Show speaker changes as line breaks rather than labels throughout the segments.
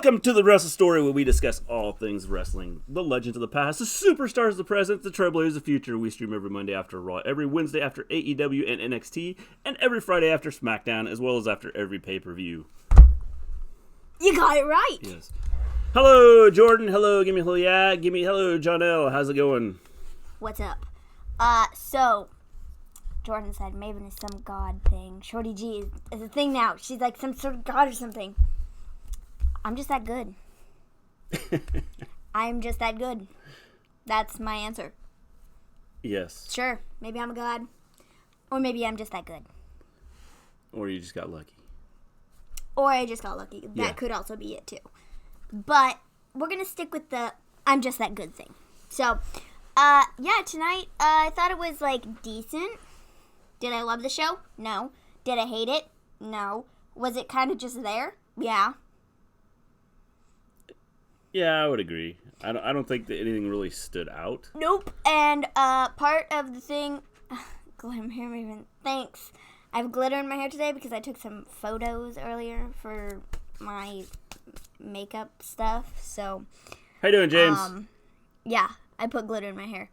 Welcome to the Wrestle Story, where we discuss all things wrestling. The legends of the past, the superstars of the present, the trailblazers of the future. We stream every Monday after Raw, every Wednesday after AEW and NXT, and every Friday after Smackdown, as well as after every pay-per-view.
You got it right.
Yes. Hello, Jordan. Hello, give me a hello, yeah. Give me hello, John L. How's it going?
What's up? So, Jordan said Maven is some god thing. Shorty G is a thing now. She's like some sort of god or something. I'm just that good. I'm just that good. That's my answer.
Yes.
Sure. Maybe I'm a god. Or maybe I'm just that good.
Or you just got lucky.
Or I just got lucky. That could also be it, too. But we're going to stick with the I'm just that good thing. So, tonight, I thought it was, decent. Did I love the show? No. Did I hate it? No. Was it kind of just there? Yeah.
Yeah, I would agree. I don't think that anything really stood out.
Nope. And part of the thing... glitter hair Maven. Thanks. I have glitter in my hair today because I took some photos earlier for my makeup stuff. So...
How you doing, James?
Yeah, I put glitter in my hair.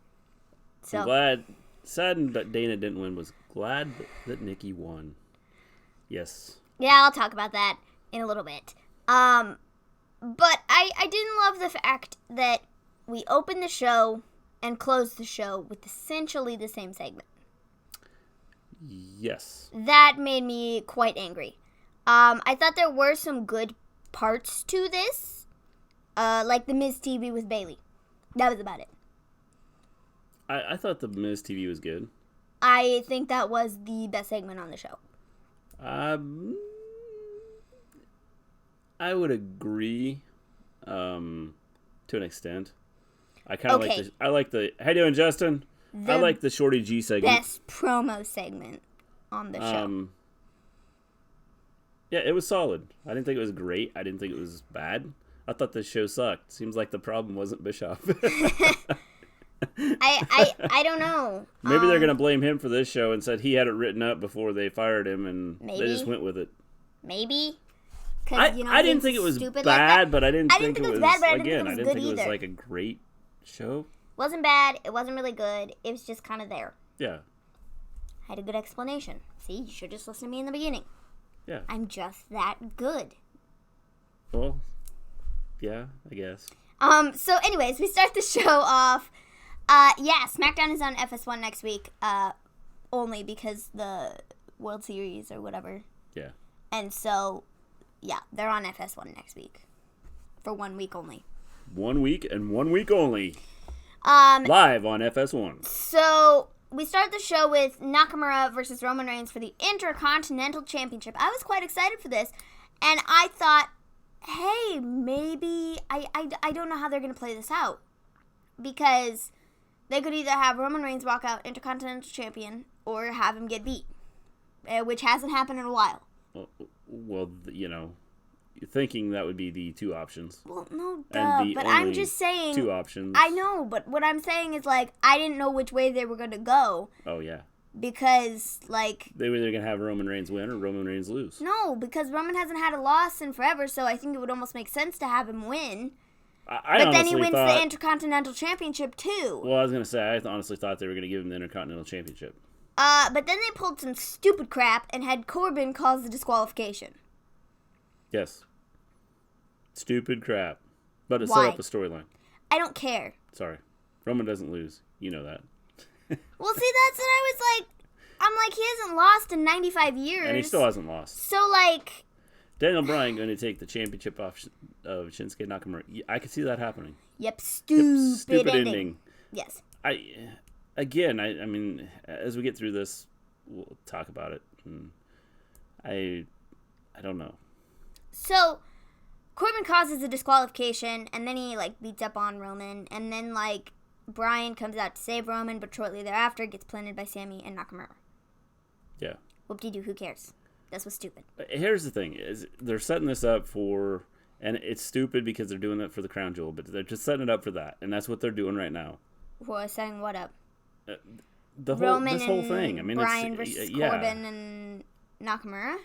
So
I'm glad. Saddened that Dana didn't win. Was glad that Nikki won. Yes.
Yeah, I'll talk about that in a little bit. But I didn't love the fact that we opened the show and closed the show with essentially the same segment.
Yes.
That made me quite angry. I thought there were some good parts to this. Like the Miz TV with Bayley. That was about it.
I thought the Miz TV was good.
I think that was the best segment on the show.
I would agree, to an extent. I kind of like the. How you doing, Justin? I like the Shorty G segment.
Best promo segment on the show.
Yeah, it was solid. I didn't think it was great. I didn't think it was bad. I thought this show sucked. Seems like the problem wasn't Bischoff.
I don't know.
Maybe they're gonna blame him for this show and said he had it written up before they fired him, and
maybe.
They just went with it.
Maybe.
I didn't think it was bad, but I didn't think it was bad, but I didn't think it was like a great show.
Wasn't bad. It wasn't really good. It was just kind of there.
Yeah.
I had a good explanation. See, you should just listen to me in the beginning.
Yeah.
I'm just that good.
Well, yeah, I guess.
So anyways, we start the show off. Smackdown is on FS1 next week. Only because the World Series or whatever.
Yeah.
And so, yeah, they're on FS1 next week. For 1 week only.
1 week and 1 week only. Live on FS1.
So, we start the show with Nakamura versus Roman Reigns for the Intercontinental Championship. I was quite excited for this. And I thought, hey, maybe... I don't know how they're going to play this out. Because they could either have Roman Reigns walk out Intercontinental Champion or have him get beat. Which hasn't happened in a while.
Well, you're thinking that would be the two options.
Well, no, duh, but I'm just saying...
two options.
I know, but what I'm saying is, I didn't know which way they were going to go.
Oh, yeah.
Because,
they were either going to have Roman Reigns win or Roman Reigns lose.
No, because Roman hasn't had a loss in forever, so I think it would almost make sense to have him win. But then he wins the Intercontinental Championship, too.
Well, I was going to say, I honestly thought they were going to give him the Intercontinental Championship.
But then they pulled some stupid crap and had Corbin cause the disqualification.
Yes. Stupid crap. But it
Why?
set up a storyline.
I don't care.
Sorry. Roman doesn't lose. You know that.
Well, see, that's what I was like. I'm like, he hasn't lost in 95 years.
And he still hasn't lost.
So,
Daniel Bryan going to take the championship off of Shinsuke Nakamura. I could see that happening.
Yep, stupid ending. Yes.
I mean, as we get through this, we'll talk about it. I don't know.
So, Corbin causes a disqualification, and then he, beats up on Roman, and then, Bryan comes out to save Roman, but shortly thereafter gets planted by Sami and Nakamura.
Yeah.
Whoop-de-doo, who cares? This was stupid.
Here's the thing, is they're setting this up for, and it's stupid because they're doing it for the crown jewel, but they're just setting it up for that, and that's what they're doing right now.
Well, setting what up?
This whole thing. I mean,
Bryan versus Corbin and Nakamura?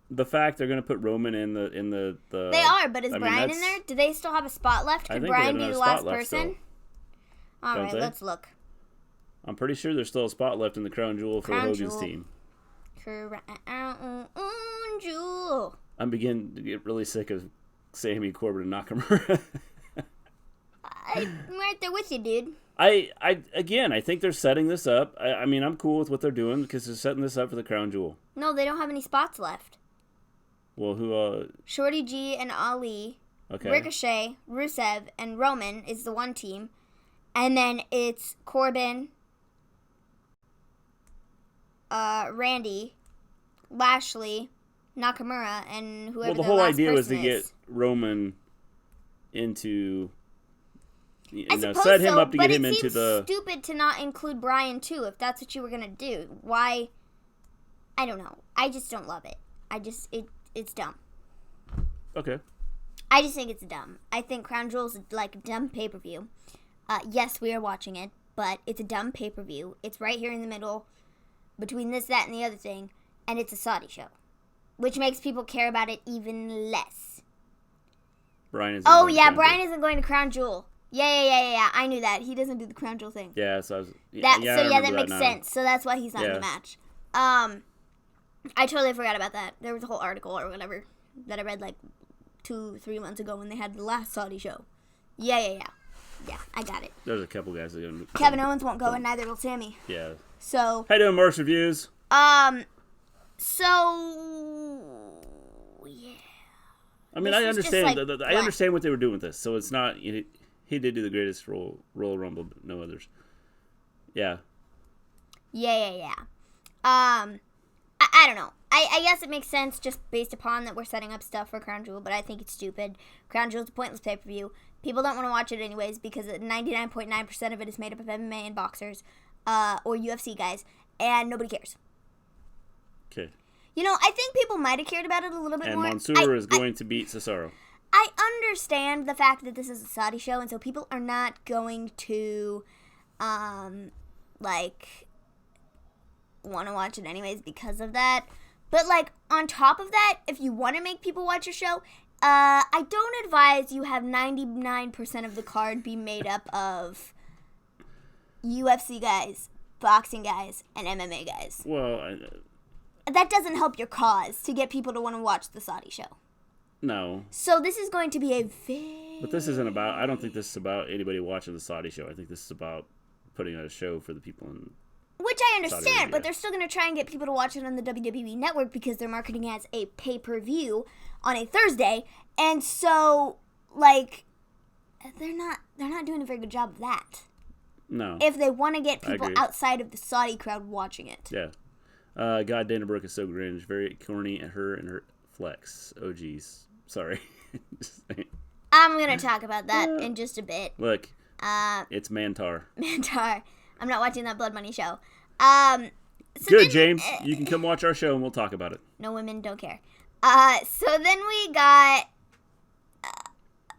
the fact they're going to put Roman in the
They are, but is Bryan in there? Do they still have a spot left? Could Bryan be the last person? All right, let's look.
I'm pretty sure there's still a spot left in the Crown Jewel for Hogan's team.
Crown Jewel.
I'm beginning to get really sick of Sammy, Corbin, and Nakamura.
I'm right there with you, dude.
I think they're setting this up. I mean, I'm cool with what they're doing because they're setting this up for the Crown Jewel.
No, they don't have any spots left.
Well, who?
Shorty G and Ali.
Okay.
Ricochet, Rusev, and Roman is the one team. And then it's Corbin, Randy, Lashley, Nakamura, and whoever the whole idea was to get
Roman into...
I suppose
set him
so,
up to get him into the...
But it seems stupid to not include Bryan, too, if that's what you were going to do. Why? I don't know. I just don't love it. It's dumb.
Okay.
I just think it's dumb. I think Crown Jewel is like a dumb pay-per-view. Yes, we are watching it, but it's a dumb pay-per-view. It's right here in the middle between this, that, and the other thing, and it's a Saudi show, which makes people care about it even less.
Bryan isn't
Bryan isn't going to Crown Jewel. Yeah. I knew that. He doesn't do the Crown Jewel thing.
Yeah, so I was...
that makes sense. So that's why he's not in the match. I totally forgot about that. There was a whole article or whatever that I read like 2-3 months ago when they had the last Saudi show. Yeah, I got it.
There's a couple guys that are going to...
Kevin Owens won't go, and neither will Sammy.
Yeah.
So...
How you doing, Mark's Reviews?
So... Yeah.
I mean, I understand. I understand what they were doing with this. So it's not... He did do the greatest Royal Rumble, but no others. Yeah.
Yeah. I don't know. I guess it makes sense just based upon that we're setting up stuff for Crown Jewel, but I think it's stupid. Crown Jewel is a pointless pay-per-view. People don't want to watch it anyways because 99.9% of it is made up of MMA and boxers or UFC guys, and nobody cares.
Okay.
I think people might have cared about it a little bit more.
And Mansoor is going to beat Cesaro.
I understand the fact that this is a Saudi show, and so people are not going to, want to watch it anyways because of that. But, on top of that, if you want to make people watch your show, I don't advise you have 99% of the card be made up of UFC guys, boxing guys, and MMA guys.
Well,
that doesn't help your cause to get people to want to watch the Saudi show.
No.
So this is going to be a very...
But this isn't about... I don't think this is about anybody watching the Saudi show. I think this is about putting on a show for the people in...
Which I understand, but they're still going to try and get people to watch it on the WWE Network because they're marketing it as a pay-per-view on a Thursday. And so, they're not doing a very good job of that.
No.
If they want to get people outside of the Saudi crowd watching it.
Yeah. God, Dana Brooke is so cringe. Very corny at her and her flex. Oh, geez. Sorry.
I'm going to talk about that in just a bit.
Look, it's Mantar.
I'm not watching that Blood Money show.
Good, James. You can come watch our show and we'll talk about it.
No, women don't care. So then we got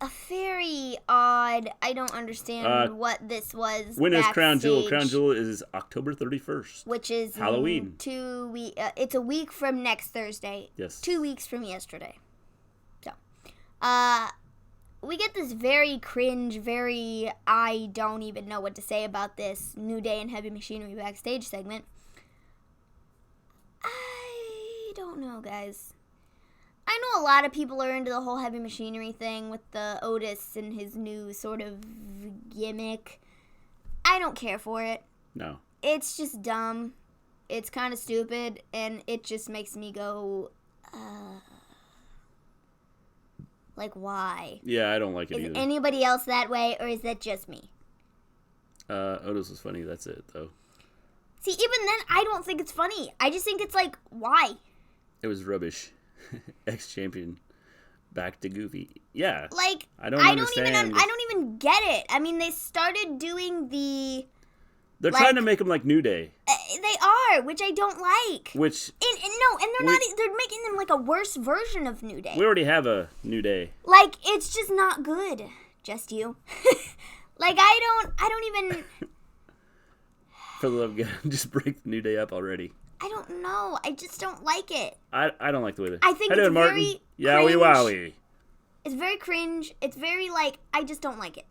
a very odd... I don't understand what this was.
When is Crown Jewel? Crown Jewel is October 31st.
Which is...
Halloween.
It's a week from next Thursday.
Yes.
2 weeks from yesterday. So, we get this very cringe, I don't even know what to say about this New Day and Heavy Machinery backstage segment. I don't know, guys. I know a lot of people are into the whole Heavy Machinery thing with the Otis and his new sort of gimmick. I don't care for it.
No.
It's just dumb. It's kind of stupid, and it just makes me go, why?
Yeah, I don't like it either.
Is anybody else that way, or is that just me?
Otis was funny. That's it, though.
See, even then, I don't think it's funny. I just think it's why?
It was rubbish. Ex-champion. Back to Goofy. Yeah.
I don't even get it. I mean, they started doing the...
They're trying to make them like New Day.
They are, which I don't like.
And
they're making them like a worse version of New Day.
We already have a New Day.
It's just not good. Just you. I don't even...
For the love of God, just break the New Day up already.
I don't know. I just don't like it.
I don't like the way that.
I think it's very
Yowie
cringe.
wowie.
It's very cringe. It's very, like, I just don't like it.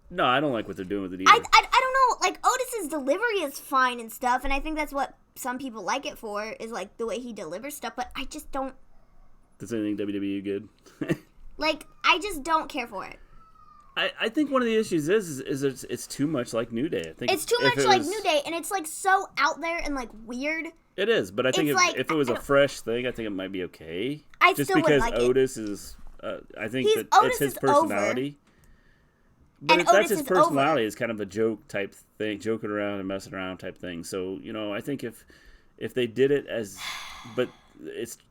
No, I don't like what they're doing with it either.
I don't know. Like, Otis's delivery is fine and stuff, and I think that's what some people like it for, is, like, the way he delivers stuff, but I just don't.
Does anything WWE good?
Like, I just don't care for it.
I think one of the issues is it's too much like New Day. I think
it's too much like New Day, and it's, like, so out there and, like, weird.
It is, but I think if it was a fresh thing, I think it might be okay.
I
just
still
because
would like
Otis is, I think that
Otis
it's his
is
personality.
Over.
But
And
that's
Otis
his
is
personality.
over.
Is kind of a joke type thing, joking around and messing around type thing. So I think if they did it as, but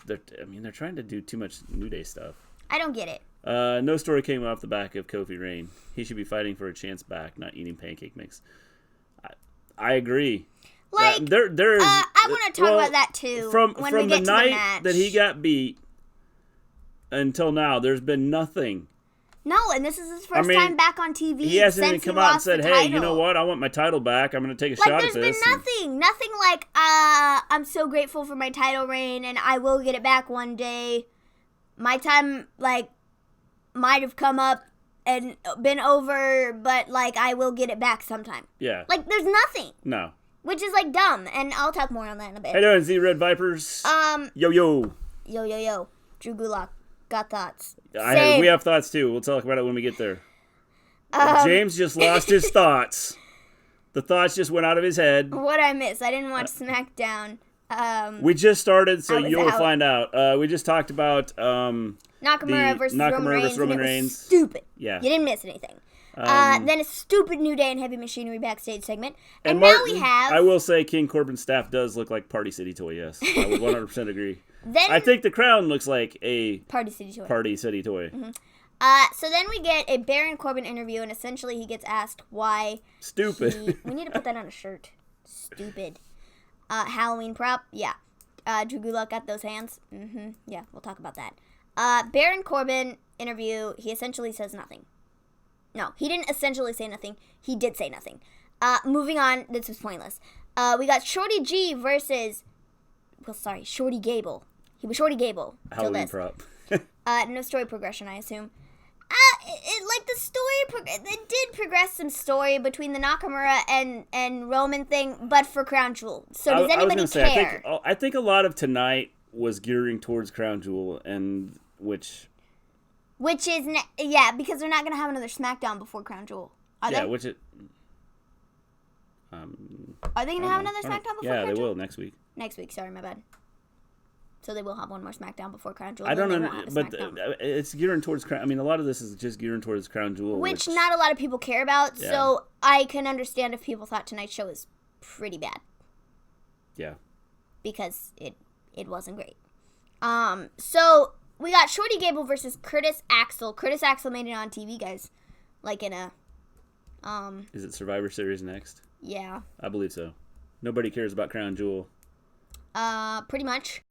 they're trying to do too much New Day stuff.
I don't get it.
No story came off the back of Kofi Rain. He should be fighting for a chance back, not eating pancake mix. I agree.
Like,
there is.
I want to talk about that too.
From
when
the
we get
night
to the match.
that he got beat until now, there's been nothing.
No, and this is his first time back on TV.
He hasn't even come out and said, "Hey, you know
title.
what? I want my title back. I'm going to take a shot at this."
There's been nothing like, I'm so grateful for my title reign, and I will get it back one day. My time, like, might have come up and been over, but, like, I will get it back sometime.
Yeah.
Like, there's nothing.
No.
Which is, like, dumb, and I'll talk more on that in a bit.
How you doing, Z-Red Vipers? Yo.
Yo. Drew Gulak. Got thoughts.
We have thoughts, too. We'll talk about it when we get there. James just lost his thoughts. The thoughts just went out of his head.
What I missed? I didn't watch SmackDown.
We just started, so you'll
out.
find out. We just talked about
Nakamura versus Roman Reigns. Stupid.
Yeah.
You didn't miss anything. Then a stupid New Day and Heavy Machinery backstage segment. And now we have...
I will say King Corbin's staff does look like Party City Toy, yes. I would 100% agree.
Then,
I think the crown looks like a
Party City Toy.
Mm-hmm.
So then we get a Baron Corbin interview, and essentially he gets asked why...
Stupid.
We need to put that on a shirt. Stupid. Halloween prop? Yeah. Drew Gulak got those hands? Mm-hmm. Yeah, we'll talk about that. Baron Corbin interview, he essentially says nothing. No, he didn't essentially say nothing. He did say nothing. Moving on, this was pointless. We got Shorty G versus... Shorty Gable. He was Shorty Gable.
Halloween prop.
No story progression, I assume. It did progress some story between the Nakamura and Roman thing, but for Crown Jewel. So does anybody care?
I think a lot of tonight was gearing towards Crown Jewel, and which
is, because they're not going to have another SmackDown before Crown Jewel. Are they?
Are
they going to have another SmackDown before Crown Jewel?
Yeah, they will next week.
Next week, sorry, my bad. So they will have one more SmackDown before Crown Jewel.
I don't know, but it's gearing towards Crown. I mean, a lot of this is just gearing towards Crown Jewel,
which not a lot of people care about. Yeah. So I can understand if people thought tonight's show was pretty bad.
Yeah.
Because it wasn't great. So we got Shorty Gable versus Curtis Axel. Curtis Axel made it on TV, guys. Like in a
Is it Survivor Series next?
Yeah.
I believe so. Nobody cares about Crown Jewel.
Pretty much.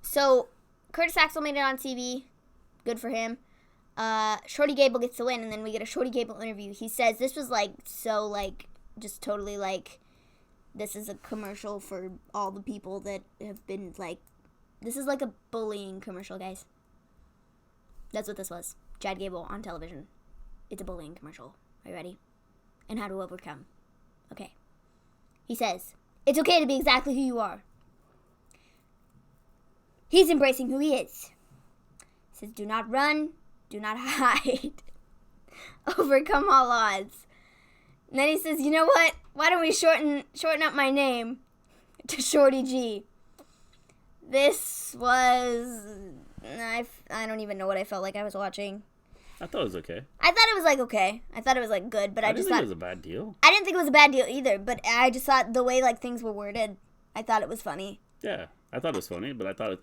So Curtis Axel made it on TV. Good for him. Shorty Gable gets the win, and then we get a Shorty Gable interview. He says this was just totally this is a commercial for all the people that have been this is like a bullying commercial, guys. That's what this was. Chad Gable on television. It's a bullying commercial. Are you ready? And how to overcome. Okay. He says, it's okay to be exactly who you are. He's embracing who he is. He says, do not run, do not hide. Overcome all odds. And then he says, you know what? Why don't we shorten up my name to Shorty G? This was... I don't even know what I felt like I was watching.
I thought it was okay.
I thought it was okay. I thought it was good, but I just thought
it was a bad deal.
I didn't think it was a bad deal either, but I just thought the way things were worded, I thought it was funny.
Yeah, I thought it was funny, but I thought it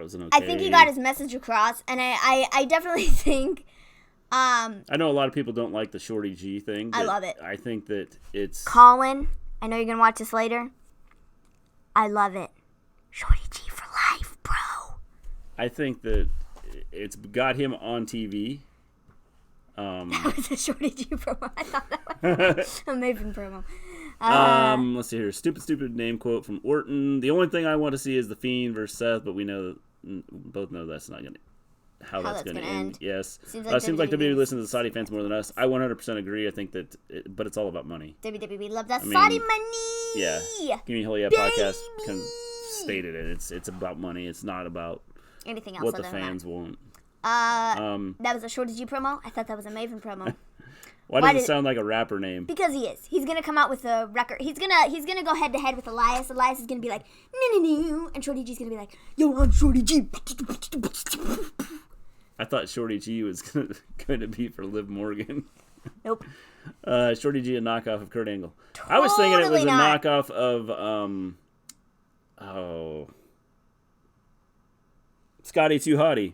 was an okay.
I think he got his message across, and I definitely think.
I know a lot of people don't like the Shorty G thing.
I love it.
I think that it's
Colin. I know you're gonna watch this later. I love it. Shorty G for life, bro.
I think that it's got him on TV.
That was a Shorty G promo. I thought that was a Maven promo.
Let's see here. Stupid name quote from Orton. The only thing I want to see is the Fiend versus Seth, but we both know that's not going to how that's going to end. Yes. Seems like WWE listens to the Saudi fans more than us. I 100% agree. I think that, but it's all about money.
WWE love that Saudi money.
Yeah. Give Me Hell Yeah podcast stated it. It's about money. It's not about
anything else.
What the fans want.
That was a Shorty G promo. I thought that was a Maven promo.
Why does it sound like a rapper name?
Because he is. He's gonna come out with a record. He's gonna go head to head with Elias. Elias is gonna be like, no, and Shorty G's gonna be like, yo, I'm Shorty G.
I thought Shorty G was going to be for Liv Morgan.
Nope.
Shorty G, a knockoff of Kurt Angle. I was thinking it was a knockoff of Scotty Too Hottie.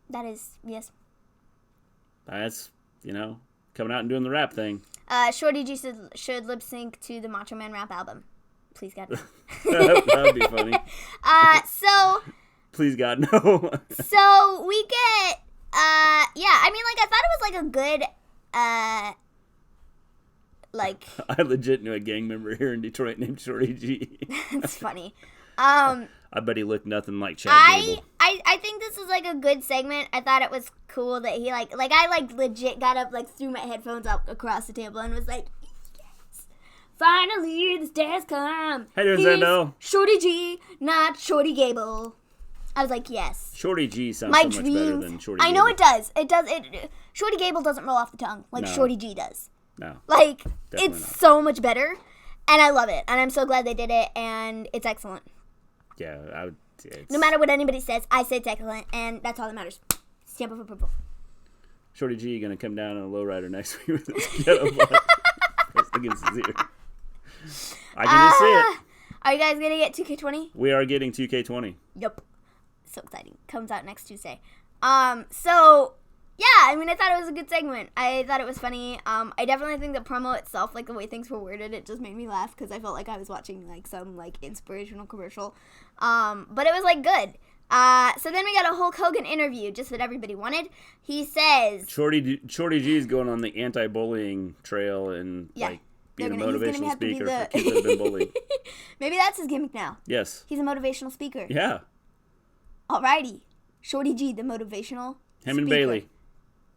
That is, yes.
That's, coming out and doing the rap thing.
Shorty G should lip sync to the Macho Man rap album. Please, God.
That would be funny.
So...
Please, God, no.
So, we get... I thought it was, a good...
I legit knew a gang member here in Detroit named Shorty G.
That's funny.
I bet he looked nothing like Chad Gable.
I think this is a good segment. I thought it was cool that he I legit got up threw my headphones up across the table and was like, yes, finally this day has come.
How you doing, Zando?
Shorty G, not Shorty Gable. I was like, yes.
Shorty G sounds so much better than Shorty Gable.
I know it does. It does. Shorty Gable doesn't roll off the tongue like Shorty G does.
No.
It's so much better, and I love it, and I'm so glad they did it, and it's excellent.
Yeah,
no matter what anybody says, I say it's excellent, and that's all that matters. Stamp of approval.
Shorty G gonna come down on a lowrider next week with his ghetto block pressed against his ear. I can just see it.
Are you guys gonna get 2K20?
We are getting 2K20.
Yep. So exciting. Comes out next Tuesday. So yeah, I thought it was a good segment. I thought it was funny. I definitely think the promo itself, the way things were worded, it just made me laugh because I felt like I was watching some inspirational commercial. But it was good. So then we got a Hulk Hogan interview, just what everybody wanted. He says
Shorty G is going on the anti-bullying trail and being a motivational speaker for kids that have been bullied.
Maybe that's his gimmick now.
Yes.
He's a motivational speaker.
Yeah.
Alrighty. Shorty G, the motivational
Him and Bayley.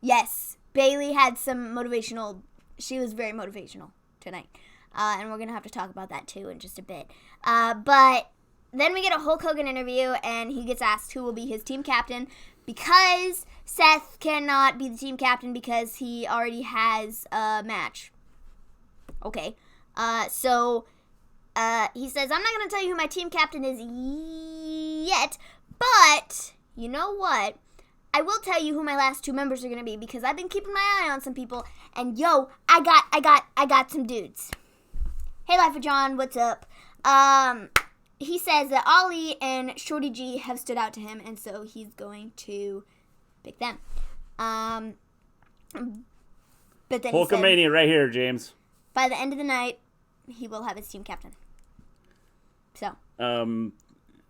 Yes. Bayley had some motivational... She was very motivational tonight. And we're going to have to talk about that, too, in just a bit. But then we get a Hulk Hogan interview, and he gets asked who will be his team captain because Seth cannot be the team captain because he already has a match. Okay. So he says, I'm not going to tell you who my team captain is yet, but you know what? I will tell you who my last two members are going to be because I've been keeping my eye on some people, and I got some dudes. Hey, Life of John, what's up? He says that Ali and Shorty G have stood out to him, and so he's going to pick them. But then
Hulkamania right here, James.
By the end of the night, he will have his team captain. So.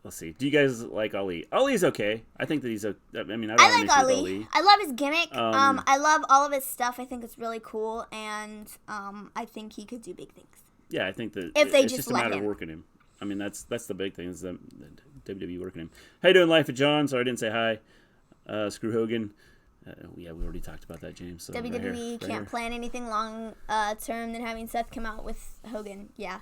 Let's see. Do you guys like Ali? Ali's okay. I think that he's I
like Ali. I love his gimmick. I love all of his stuff. I think it's really cool, and I think he could do big things.
Yeah, I think that
if they
it's just a matter of working him. That's the big thing is the WWE working him. How you doing, Life of John? Sorry I didn't say hi. Screw Hogan. Yeah, we already talked about that, James. So
WWE can't plan anything long term than having Seth come out with Hogan. Yeah.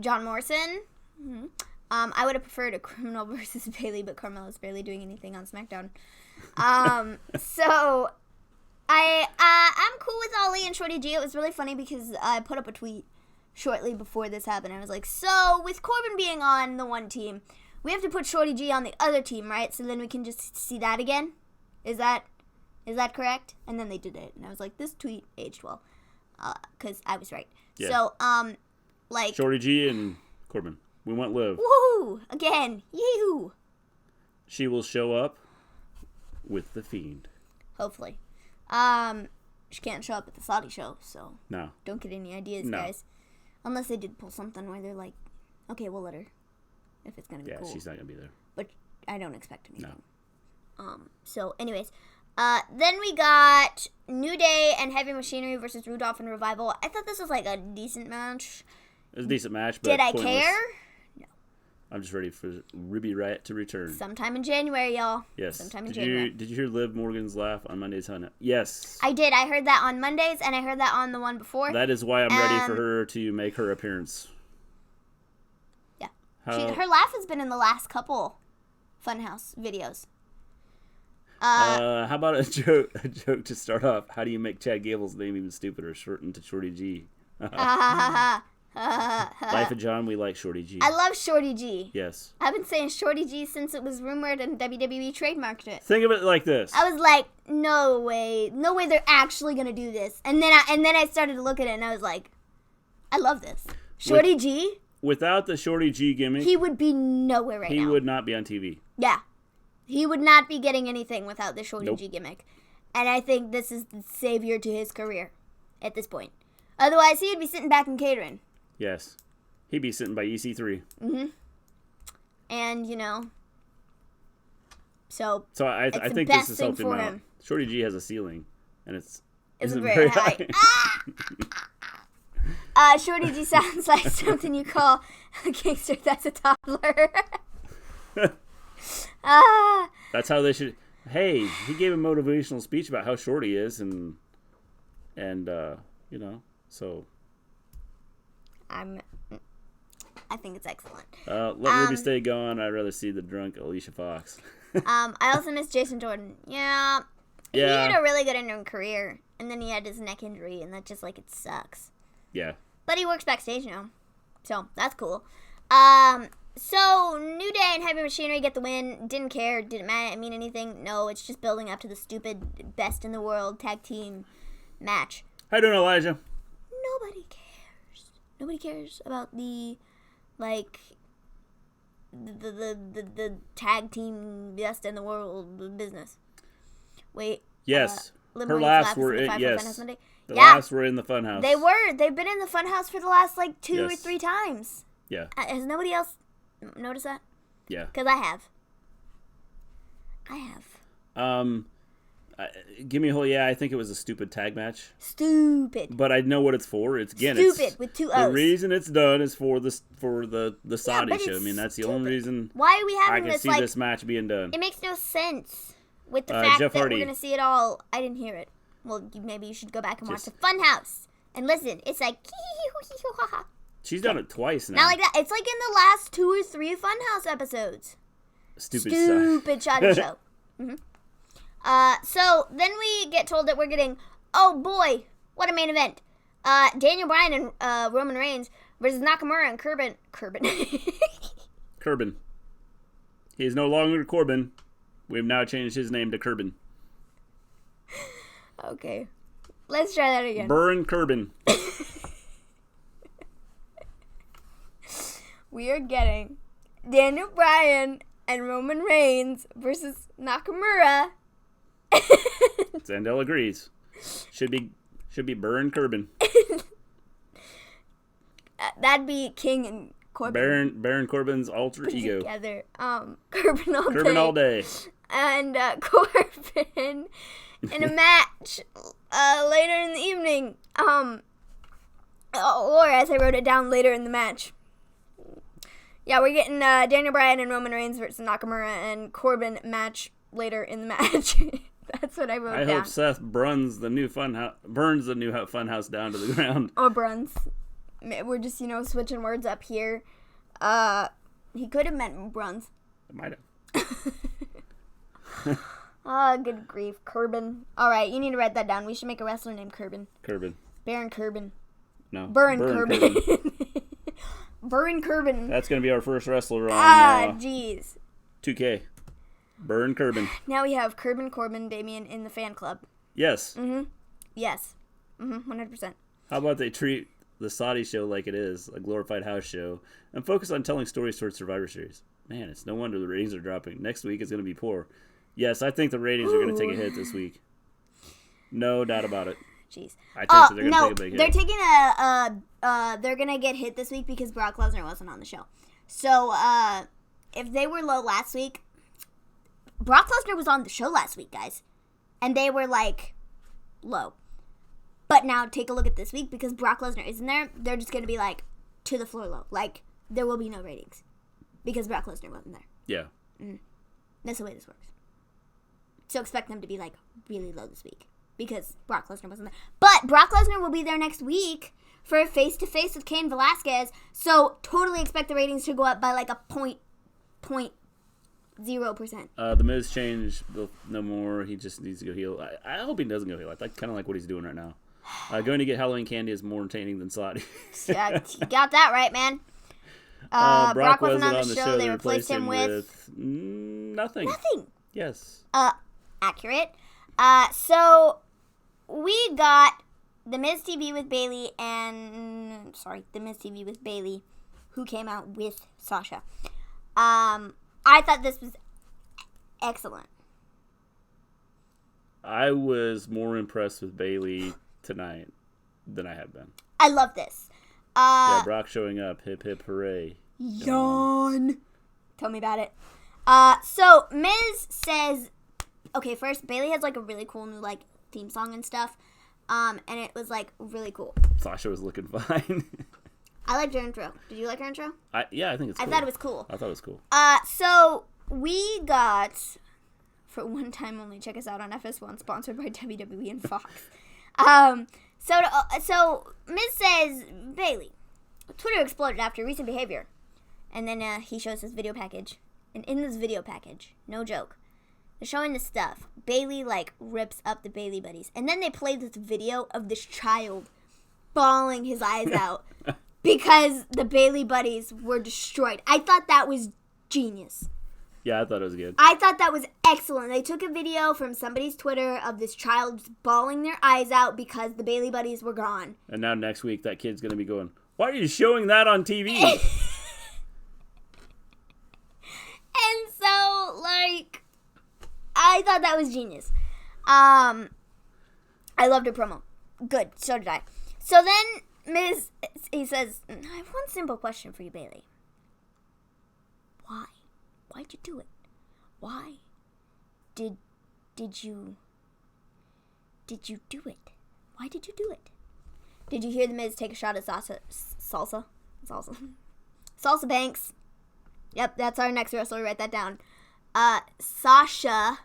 John Morrison. Mm-hmm. I would have preferred a Criminal versus Bayley, but Carmella's barely doing anything on SmackDown. So I'm cool with Ali and Shorty G. It was really funny because I put up a tweet shortly before this happened. I was like, so with Corbin being on the one team, we have to put Shorty G on the other team, right? So then we can just see that again. Is that correct? And then they did it, and I was like, this tweet aged well, because I was right. Yeah. So
Shorty G and Corbin. We want Liv.
Woohoo! Again. Yee-hoo!
She will show up with the Fiend.
Hopefully. She can't show up at the Saudi show, so...
No.
Don't get any ideas, guys. Unless they did pull something where they're like, okay, we'll let her. If it's going to be cool.
Yeah, she's not going to be there.
But I don't expect anything.
No.
So, anyways. Then we got New Day and Heavy Machinery versus Rudolph and Revival. I thought this was like a decent match.
It was a decent match, but
did I
pointless.
care? No.
I'm just ready for Ruby Riott to return.
Sometime in January, y'all.
Yes.
Sometime in January.
Did you hear Liv Morgan's laugh on Monday's Hunt? Yes.
I did. I heard that on Mondays, and I heard that on the one before.
That is why I'm ready for her to make her appearance.
Yeah.
How,
her laugh has been in the last couple Funhouse videos.
how about a joke to start off? How do you make Chad Gable's name even stupider? Shortened to Shorty G. Life of John, we like Shorty G.
I love Shorty G.
Yes.
I've been saying Shorty G since it was rumored and WWE trademarked it.
Think of it like this.
I was like, no way they're actually gonna do this. And then I started to look at it and I was like, I love this. Shorty G.
Without the Shorty G gimmick,
He would be nowhere right now.
he would not be on TV.
Yeah. He would not be getting anything without the Shorty
Nope.
G gimmick. And I think this is the savior to his career at this point. Otherwise, he'd be sitting back in catering.
Yes. He'd be sitting by EC3.
Mm-hmm. And, so
I
it's the
think
best
this has
thing
helped him
for
out.
him.
Shorty G has a ceiling, and it's isn't
very high. Shorty G sounds like something you call a gangster that's a toddler.
That's how they should. Hey, he gave a motivational speech about how short he is, and so.
I think it's excellent.
Let Ruby stay gone. I'd rather see the drunk Alicia Fox.
I also miss Jason Jordan. Yeah. He had a really good in-ring career, and then he had his neck injury, and that just, it sucks.
Yeah.
But he works backstage now, so that's cool. So New Day and Heavy Machinery get the win. Didn't care. Didn't mean anything. No, it's just building up to the stupid best in the world tag team match.
How you doing, Elijah?
Nobody cares. Nobody cares about the tag team best in the world business. Wait.
Yes.
Her
laughs were in. Yes. The
Yeah.
laughs were in the Funhouse.
They were. They've been in the Funhouse for the last 2 or
Yes.
3 times.
Yeah.
Has nobody else noticed that?
Yeah.
Because I have.
Give me a whole. Yeah, I think it was a stupid tag match.
Stupid.
But I know what it's for. It's
Stupid with 2 O's.
The reason it's done is for the Saudi
but
show. I
it's
mean, that's the
stupid.
only reason
Why are we
I
having
can
this
see this match being done.
It makes no sense with the fact
Jeff
that
Hardy.
we're going to see it all. I didn't hear it. Well, maybe you should go back and watch
Just-
the Funhouse and listen. It's like
She's done it twice now.
not like that. It's like in the last 2 or 3 Funhouse episodes.
Stupid
Shoddy show. Mm-hmm. So then we get told that we're getting, oh boy, what a main event. Daniel Bryan and Roman Reigns versus Nakamura and Corbin.
Corbin. He is no longer Corbin. We have now changed his name to Corbin.
Okay. Let's try that again.
Burn Corbin.
We are getting Daniel Bryan and Roman Reigns versus Nakamura.
Zandel agrees. Should be Burn Corbin.
That'd be King and Corbin.
Baron Corbin's alter ego.
Together. Corbin all day.
Corbin all day.
And Corbin in a match later in the evening. Or as I wrote it down, later in the match. Yeah, we're getting Daniel Bryan and Roman Reigns versus Nakamura and Corbin match later in the match. That's what I wrote down.
I hope Seth burns the new Funhouse down to the ground.
Or Bruns. We're just, switching words up here. He could have meant Bruns.
I might have.
Good grief. Corbin. Alright, you need to write that down. We should make a wrestler named Corbin.
Corbin.
Baron Corbin.
No.
Burn Corbin. Burn Corbin.
That's going to be our first wrestler on
jeez.
2K. Burn Corbin.
Now we have Corbin, Damien in the fan club.
Yes.
Mm-hmm. Yes. Mm-hmm. 100%.
How about they treat the Saudi show like it is, a glorified house show, and focus on telling stories towards Survivor Series? Man, it's no wonder the ratings are dropping. Next week is going to be poor. Yes, I think the ratings are going to take a hit this week. No doubt about it.
Jeez.
I think so. They're going to take a big hit.
They're taking they're going to get hit this week because Brock Lesnar wasn't on the show. So, if they were low last week, Brock Lesnar was on the show last week, guys. and they were like low. But now take a look at this week, because Brock Lesnar isn't there. They're just going to be like to the floor low. Like, there will be no ratings because Brock Lesnar wasn't there.
Yeah.
That's the way this works. So expect them to be like really low this week because Brock Lesnar wasn't there. But Brock Lesnar will be there next week for a face-to-face with Cain Velasquez. So totally expect the ratings to go up by like a 0.0%.
The Miz changed no more. He just needs to go heel. I hope he doesn't go heel. I kind of like what he's doing right now. Going to get Halloween candy is more entertaining than Saudi.
Yeah, you got that right, man. Brock wasn't on the show. They replaced him with
nothing.
Nothing.
Yes.
Accurate. So we got the Miz TV with Bayley the Miz TV with Bayley, who came out with Sasha. I thought this was excellent.
I was more impressed with Bayley tonight than I have been.
I love this.
Yeah, Brock showing up. Hip, hip, hooray.
Yawn. Tell me about it. So Miz says, okay, first, Bayley has like a really cool new like theme song and stuff. And it was like really cool.
Sasha was looking fine.
I liked her intro. Did you like her intro?
Yeah, I think it's cool.
I thought it was cool.
I thought it was cool.
So we got, for one time only, check us out on FS1, sponsored by WWE and Fox. So Miz says, Bayley, Twitter exploded after recent behavior. And then he shows his video package. And in this video package, no joke, they're showing this stuff. Bayley, like, rips up the Bayley buddies. And then they play this video of this child bawling his eyes out because the Bayley buddies were destroyed. I thought that was genius.
Yeah, I thought it was good.
I thought that was excellent. They took a video from somebody's Twitter of this child bawling their eyes out because the Bayley buddies were gone.
And now next week, that kid's going to be going, why are you showing that on TV?
And so, like, I thought that was genius. I loved her promo. Good, so did I. So then, Miz, he says, I have one simple question for you, Bayley. Why? Why'd you do it? Why did you do it? Why did you do it? Did you hear the Miz take a shot at Salsa Banks? Yep, that's our next wrestler. Write that down. Sasha,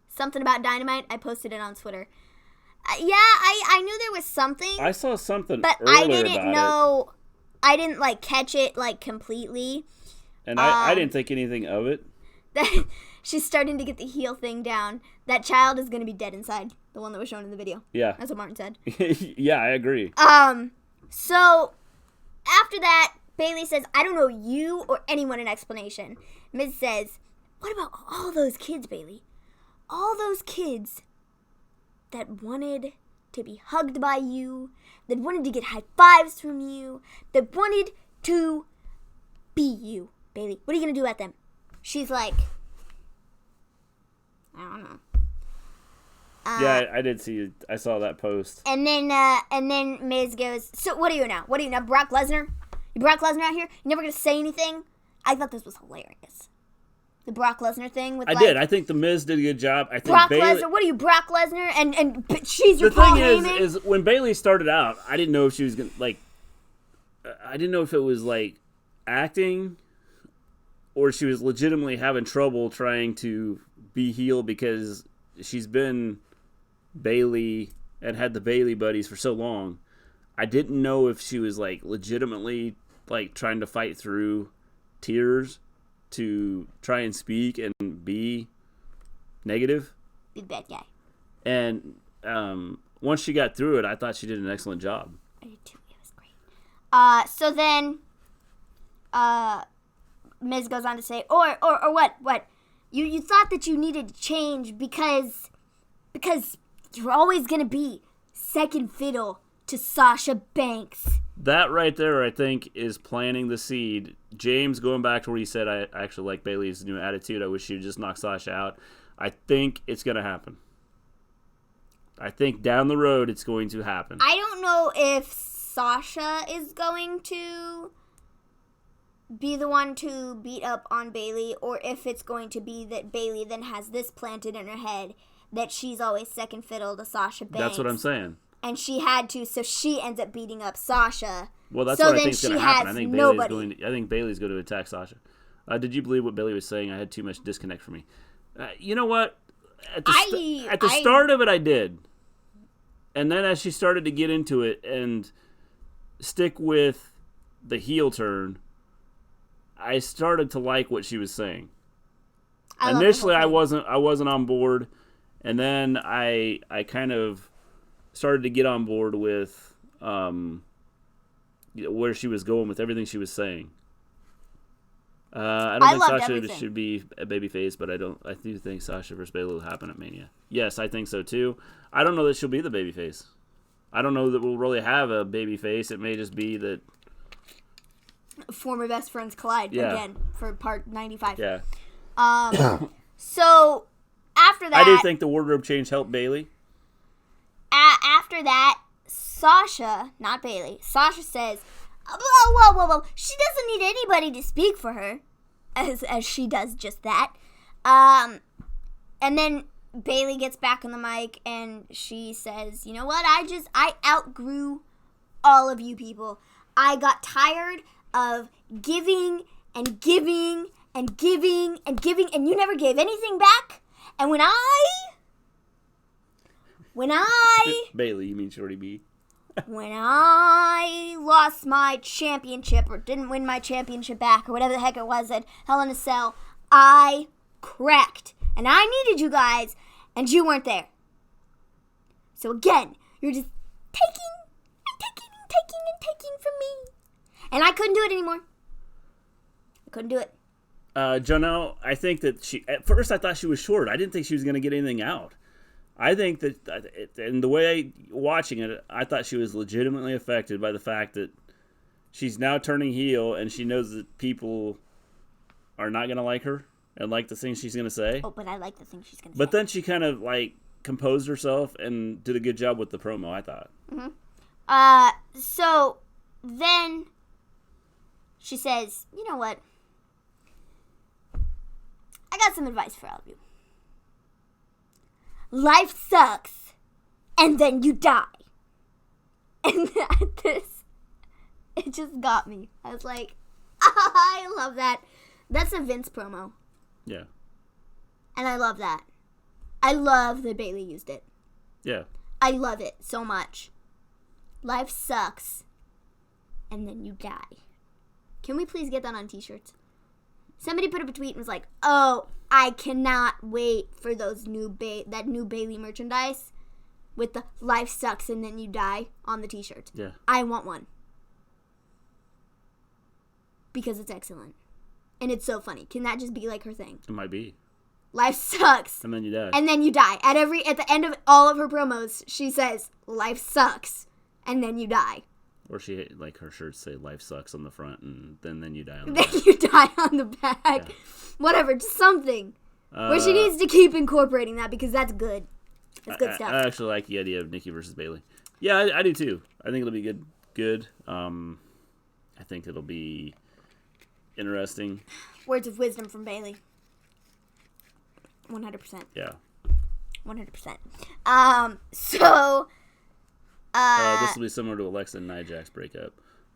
something about Dynamite. I posted it on Twitter. Yeah, I knew there was something.
I saw something
but
earlier
I didn't know. I didn't like catch it like completely.
And I didn't think anything of it.
She's starting to get the heel thing down. That child is going to be dead inside. The one that was shown in the video.
Yeah.
That's what Martin said.
Yeah, I agree.
So, after that, Bayley says, I don't know you or anyone an explanation. Miz says, what about all those kids, Bayley? All those kids that wanted to be hugged by you, that wanted to get high fives from you, that wanted to be you, Bayley. What are you going to do at them? She's like, I don't know.
Yeah, I did see it. I saw that post.
And then Miz goes, so what are you now? What are you now, Brock Lesnar? You Brock Lesnar out here? You never going to say anything? I thought this was hilarious. The Brock Lesnar thing with
I think the Miz did a good job. I think
Brock
Bayley,
Lesnar, what are you, Brock Lesnar? And she's your
the
Paul
thing
Heyman?
is when Bayley started out, I didn't know if she was going to, like, I didn't know if it was, like, acting or she was legitimately having trouble trying to be heel because she's been Bayley and had the Bayley buddies for so long. I didn't know if she was, like, legitimately, like, trying to fight through tears to try and speak and be negative.
Be the bad guy.
And once she got through it, I thought she did an excellent job.
I did too. It was great. So then, Miz goes on to say, or what? What? You thought that you needed to change because you're always going to be second fiddle to Sasha Banks.
That right there, I think, is planting the seed. James, going back to where he said, I actually like Bayley's new attitude. I wish she would just knock Sasha out. I think it's going to happen. I think down the road it's going to happen.
I don't know if Sasha is going to be the one to beat up on Bayley or if it's going to be that Bayley then has this planted in her head that she's always second fiddle to Sasha Banks.
That's what I'm saying.
And she had to, so she ends up beating up Sasha.
Well, that's
so
what I think is going to happen. I think Bayleys going to attack Sasha. Did you believe what Bayley was saying? I had too much disconnect for me. You know what? At the start of it, I did. And then as she started to get into it and stick with the heel turn, I started to like what she was saying. Initially, I wasn't on board, and then I kind of started to get on board with where she was going with everything she was saying. I don't think Sasha should be a babyface, but I do think Sasha versus Bayley will happen at Mania. Yes, I think so too. I don't know that she'll be the babyface. I don't know that we'll really have a babyface. It may just be that
former best friends collide again for part 95.
Yeah.
So after that,
I do think the wardrobe change helped Bayley.
After that, Sasha, not Bayley, Sasha says, whoa, she doesn't need anybody to speak for her, as she does just that. And then Bayley gets back on the mic and she says, you know what, I outgrew all of you people. I got tired of giving and giving and giving and giving, and you never gave anything back. And when I
Bayley, you mean Shorty B?
When I lost my championship or didn't win my championship back or whatever the heck it was at Hell in a Cell, I cracked. And I needed you guys, and you weren't there. So again, you're just taking and taking and taking and taking from me. And I couldn't do it anymore. I couldn't do it.
Janelle, I think that at first I thought she was short. I didn't think she was going to get anything out. I think that, and the way watching it, I thought she was legitimately affected by the fact that she's now turning heel and she knows that people are not going to like her and like the things she's going to say.
Oh, but I like the things she's going to say.
But then she kind of composed herself and did a good job with the promo, I thought.
Mm-hmm. So then she says, you know what? I got some advice for all of you. Life sucks, and then you die. And it just got me. I was like, I love that. That's a Vince promo.
Yeah.
And I love that. I love that Bayley used it.
Yeah.
I love it so much. Life sucks, and then you die. Can we please get that on t-shirts? Somebody put up a tweet and was like, oh, I cannot wait for those that new Bayley merchandise with the life sucks and then you die on the t-shirt.
Yeah.
I want one. Because it's excellent. And it's so funny. Can that just be like her thing?
It might be.
Life sucks.
And then you die.
And then you die. At the end of all of her promos, she says, life sucks. And then you die.
Or she, her shirts say life sucks on the front and then you die on the back.
Then you die on the back. Yeah. Whatever, just something. Where she needs to keep incorporating that because that's good. That's good stuff.
I actually like the idea of Nikki versus Bayley. Yeah, I do too. I think it'll be good. I think it'll be interesting.
Words of wisdom from Bayley. 100%.
Yeah.
100%. So...
this will be similar to Alexa and Nia Jax breakup.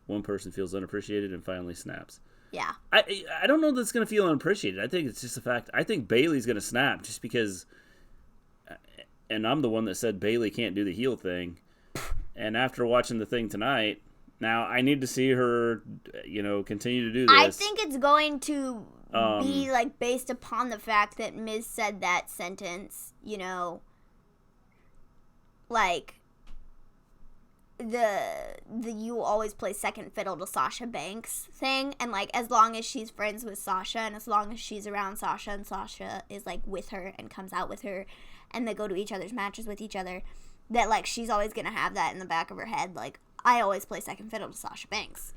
One person feels unappreciated and finally snaps.
Yeah.
I don't know that it's going to feel unappreciated. I think it's just a fact. I think Bayley's going to snap just because, and I'm the one that said Bayley can't do the heel thing. And after watching the thing tonight, now I need to see her, continue to do this.
I think it's going to be based upon the fact that Miz said that sentence, the you always play second fiddle to Sasha Banks thing, and as long as she's friends with Sasha and as long as she's around Sasha and Sasha is with her and comes out with her and they go to each other's matches with each other, that she's always gonna have that in the back of her head, I always play second fiddle to Sasha Banks.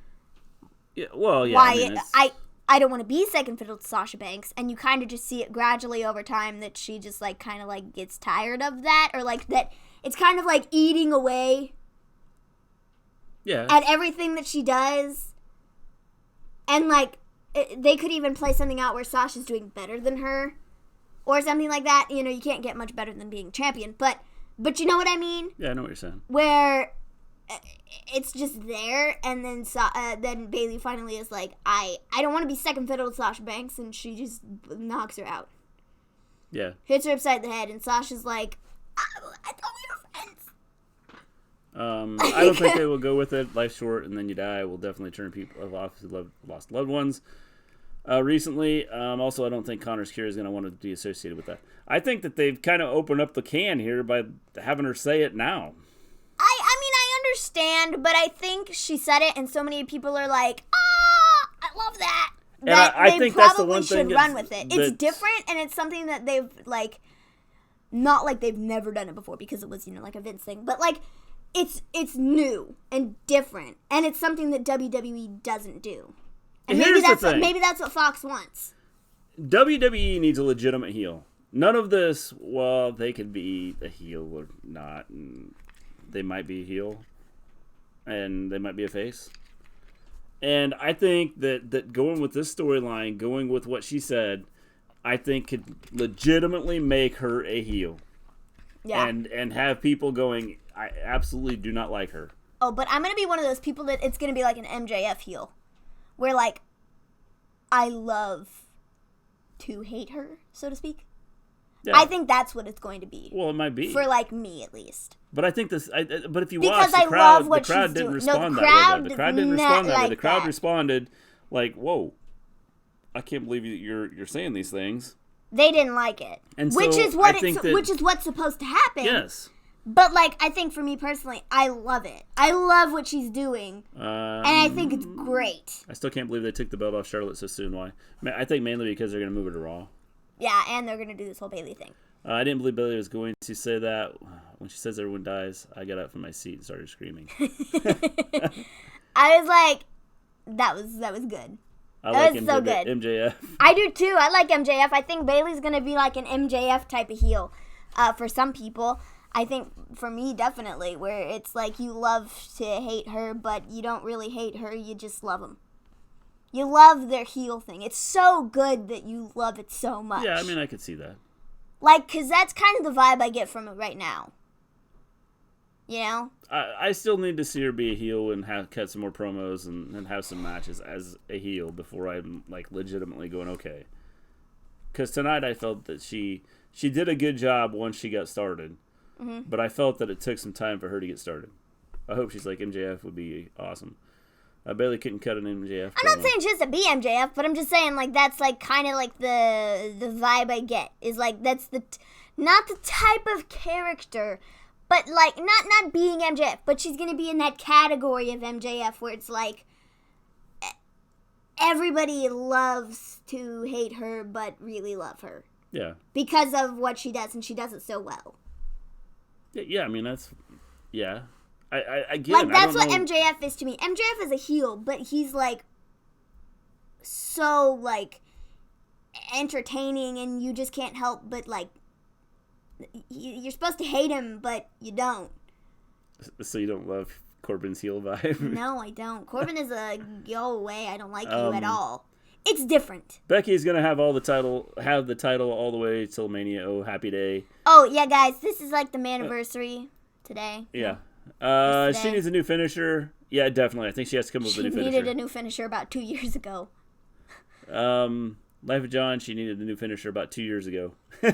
Yeah, well, yeah.
Why I don't want to be second fiddle to Sasha Banks, and you kind of just see it gradually over time that she just gets tired of that, or that it's kind of eating away.
Yeah.
At everything that she does. And, they could even play something out where Sasha's doing better than her. or something like that. You know, you can't get much better than being champion. But you know what I mean?
Yeah, I know what you're saying.
Where it's just there, and then Bayley finally is like, I don't want to be second fiddle to Sasha Banks, and she just knocks her out.
Yeah.
Hits her upside the head, and Sasha's like, I thought we were friends.
I don't think they will go with it. Life's short, and then you die. Will definitely turn people off who lost loved ones recently. Also, I don't think Connor's Cure is going to want to be associated with that. I think that they've kind of opened up the can here by having her say it now.
I mean, I understand, but I think she said it, and so many people are like, I love that.
And I think that's the one thing
should run with it. It's different, and it's something that they've, like, not like they've never done it before because it was, you know, like a Vince thing, but, like, it's new and different, and it's something that WWE doesn't do. And maybe that's what Fox wants.
WWE needs a legitimate heel. None of this, well, they could be a heel or not, and they might be a heel, and they might be a face. And I think that going with this storyline, going with what she said, I think could legitimately make her a heel.
Yeah.
And have people going, I absolutely do not like her.
Oh, but I'm going to be one of those people that it's going to be like an MJF heel. Where, like, I love to hate her, so to speak. Yeah. I think that's what it's going to be.
Well, it might be.
For, like, me, at least.
But I think this. But if you
because
watch the crowd
doing.
didn't respond that way. The crowd didn't respond that way. The crowd responded like, "Whoa, I can't believe you're saying these things."
They didn't like it,
and
which
so
is what's supposed to happen.
Yes.
But like, I think for me personally, I love it. I love what she's doing, and I think it's great.
I still can't believe they took the belt off Charlotte so soon. Why? I think mainly because they're going to move her to Raw.
Yeah, and they're going to do this whole Bayley thing.
I didn't believe Bayley was going to say that. When she says everyone dies, I got up from my seat and started screaming.
I was like, that was good.
That was so good. MJF.
I do too. I like MJF. I think Bayley's going to be like an MJF type of heel for some people. I think for me, definitely, where it's like you love to hate her, but you don't really hate her. You just love them. You love their heel thing. It's so good that you love it so much.
Yeah, I mean, I could see that.
Like, because that's kind of the vibe I get from it right now. You know?
I still need to see her be a heel and cut some more promos and have some matches as a heel before I'm, like, legitimately going, okay. Because tonight I felt that she did a good job once she got started. Mm-hmm. But I felt that it took some time for her to get started. I hope she's like MJF would be awesome. Bayley couldn't cut an MJF.
I'm not saying just to be MJF, but I'm just saying like that's like kind of like the vibe I get is like that's not the type of character, but like not being MJF, but she's gonna be in that category of MJF where it's like everybody loves to hate her but really love her.
Yeah.
Because of what she does, and she does it so well.
Yeah, I mean that's I get
like
it.
that's what MJF is to me. MJF is a heel, but he's like so like entertaining, and you just can't help but like you're supposed to hate him, but you don't.
So you don't love Corbin's heel vibe?
No, I don't. Corbin is a go away. I don't like you at all. It's different.
Becky's gonna have the title all the way till Mania. Oh, happy day!
Oh yeah, guys, this is like the Maniversary today.
Yeah. She needs a new finisher. Yeah, definitely. I think she has to come up with a new finisher.
She needed a new finisher about 2 years ago.
Life of John, she needed a new finisher about 2 years ago. We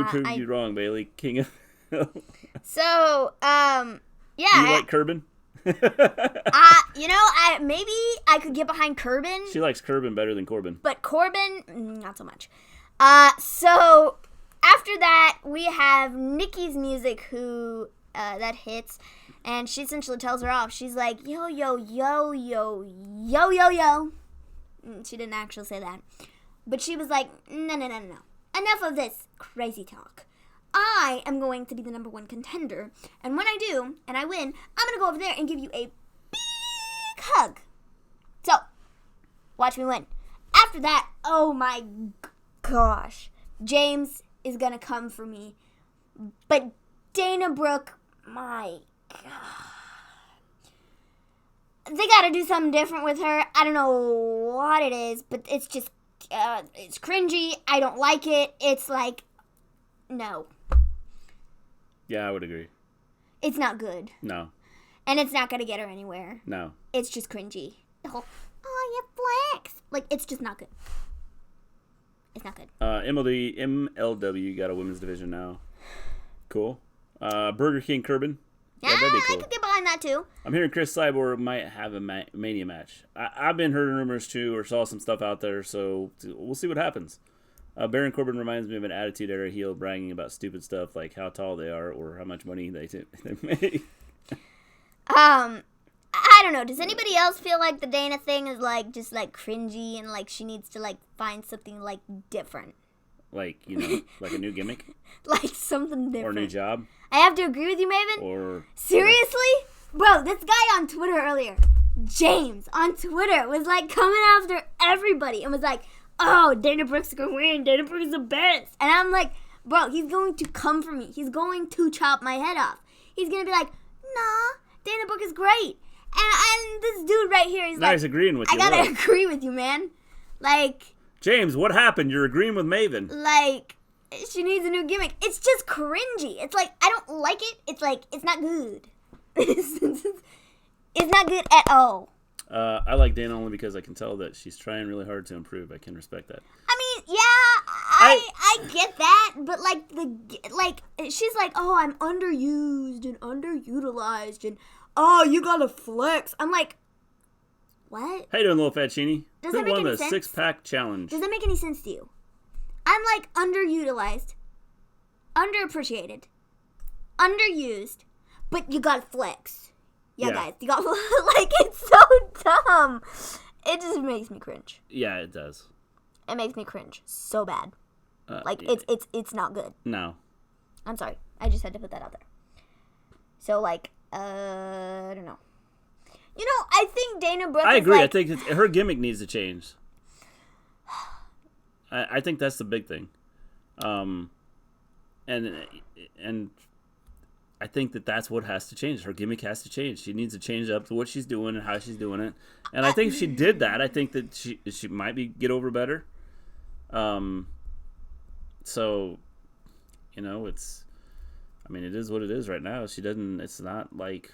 proved you wrong, Bayley. King of...
So, yeah.
Do you like Corbin?
Maybe I could get behind Corbin.
She likes Corbin better than Corbin.
But Corbin, not so much. So... After that, we have Nikki's music that hits, and she essentially tells her off. She's like, yo, yo, yo, yo, yo, yo, yo. She didn't actually say that. But she was like, no. Enough of this crazy talk. I am going to be the number one contender, and when I do, and I win, I'm going to go over there and give you a big hug. So, watch me win. After that, oh my gosh, James is gonna come for me, but Dana Brooke, my God, they gotta do something different with her. I don't know what it is, but it's just it's cringy. I don't like it. It's like, no.
Yeah, I would agree.
It's not good.
No.
And it's not going to get her anywhere.
No.
It's just cringy. The whole, you flex. Like, it's just not good. It's not good.
MLW got a women's division now. Cool. Burger King Corbin.
Yeah,
that'd be cool.
I could get behind that too.
I'm hearing Chris Cyborg might have a Mania match. I've been hearing rumors too, or saw some stuff out there, so we'll see what happens. Baron Corbin reminds me of an Attitude Era heel bragging about stupid stuff like how tall they are or how much money they make.
I don't know. Does anybody else feel like the Dana thing is like just like cringy and like she needs to like find something like different?
Like, like a new gimmick?
Like something different.
Or a new job?
I have to agree with you, Maven.
Or
seriously? Bro, this guy on Twitter earlier, James on Twitter, was like coming after everybody and was like, oh, Dana Brooks is going to win. Dana Brooks is the best. And I'm like, bro, he's going to come for me. He's going to chop my head off. He's going to be like, nah, Dana Brooks is great. And this dude right here, he's
he's agreeing with you.
I gotta agree with you, man. Like,
James, what happened? You're agreeing with Maven.
Like, she needs a new gimmick. It's just cringy. It's like, I don't like it. It's like, it's not good. It's not good at all.
I like Dana only because I can tell that she's trying really hard to improve. I can respect that.
I mean, yeah, I get that, but like she's like, oh, I'm underused and underutilized, and oh, you gotta flex. I'm like, what?
How you doing, little fat Sheeny?
Does
Who
that make
won
any
the
sense?
six-pack challenge?
Does that make any sense to you? I'm like underutilized, underappreciated, underused, but you gotta flex. Yeah, guys, you got like, it's so dumb. It just makes me cringe.
Yeah, it does.
It makes me cringe so bad. It's not good.
No.
I'm sorry. I just had to put that out there. So I don't know. I think Dana Brooke.
I agree. I think her gimmick needs to change. I think that's the big thing. And I think that's what has to change. Her gimmick has to change. She needs to change up to what she's doing and how she's doing it. And I think if she did that, I think that she might get over better. So, it's, it is what it is right now. It's not like,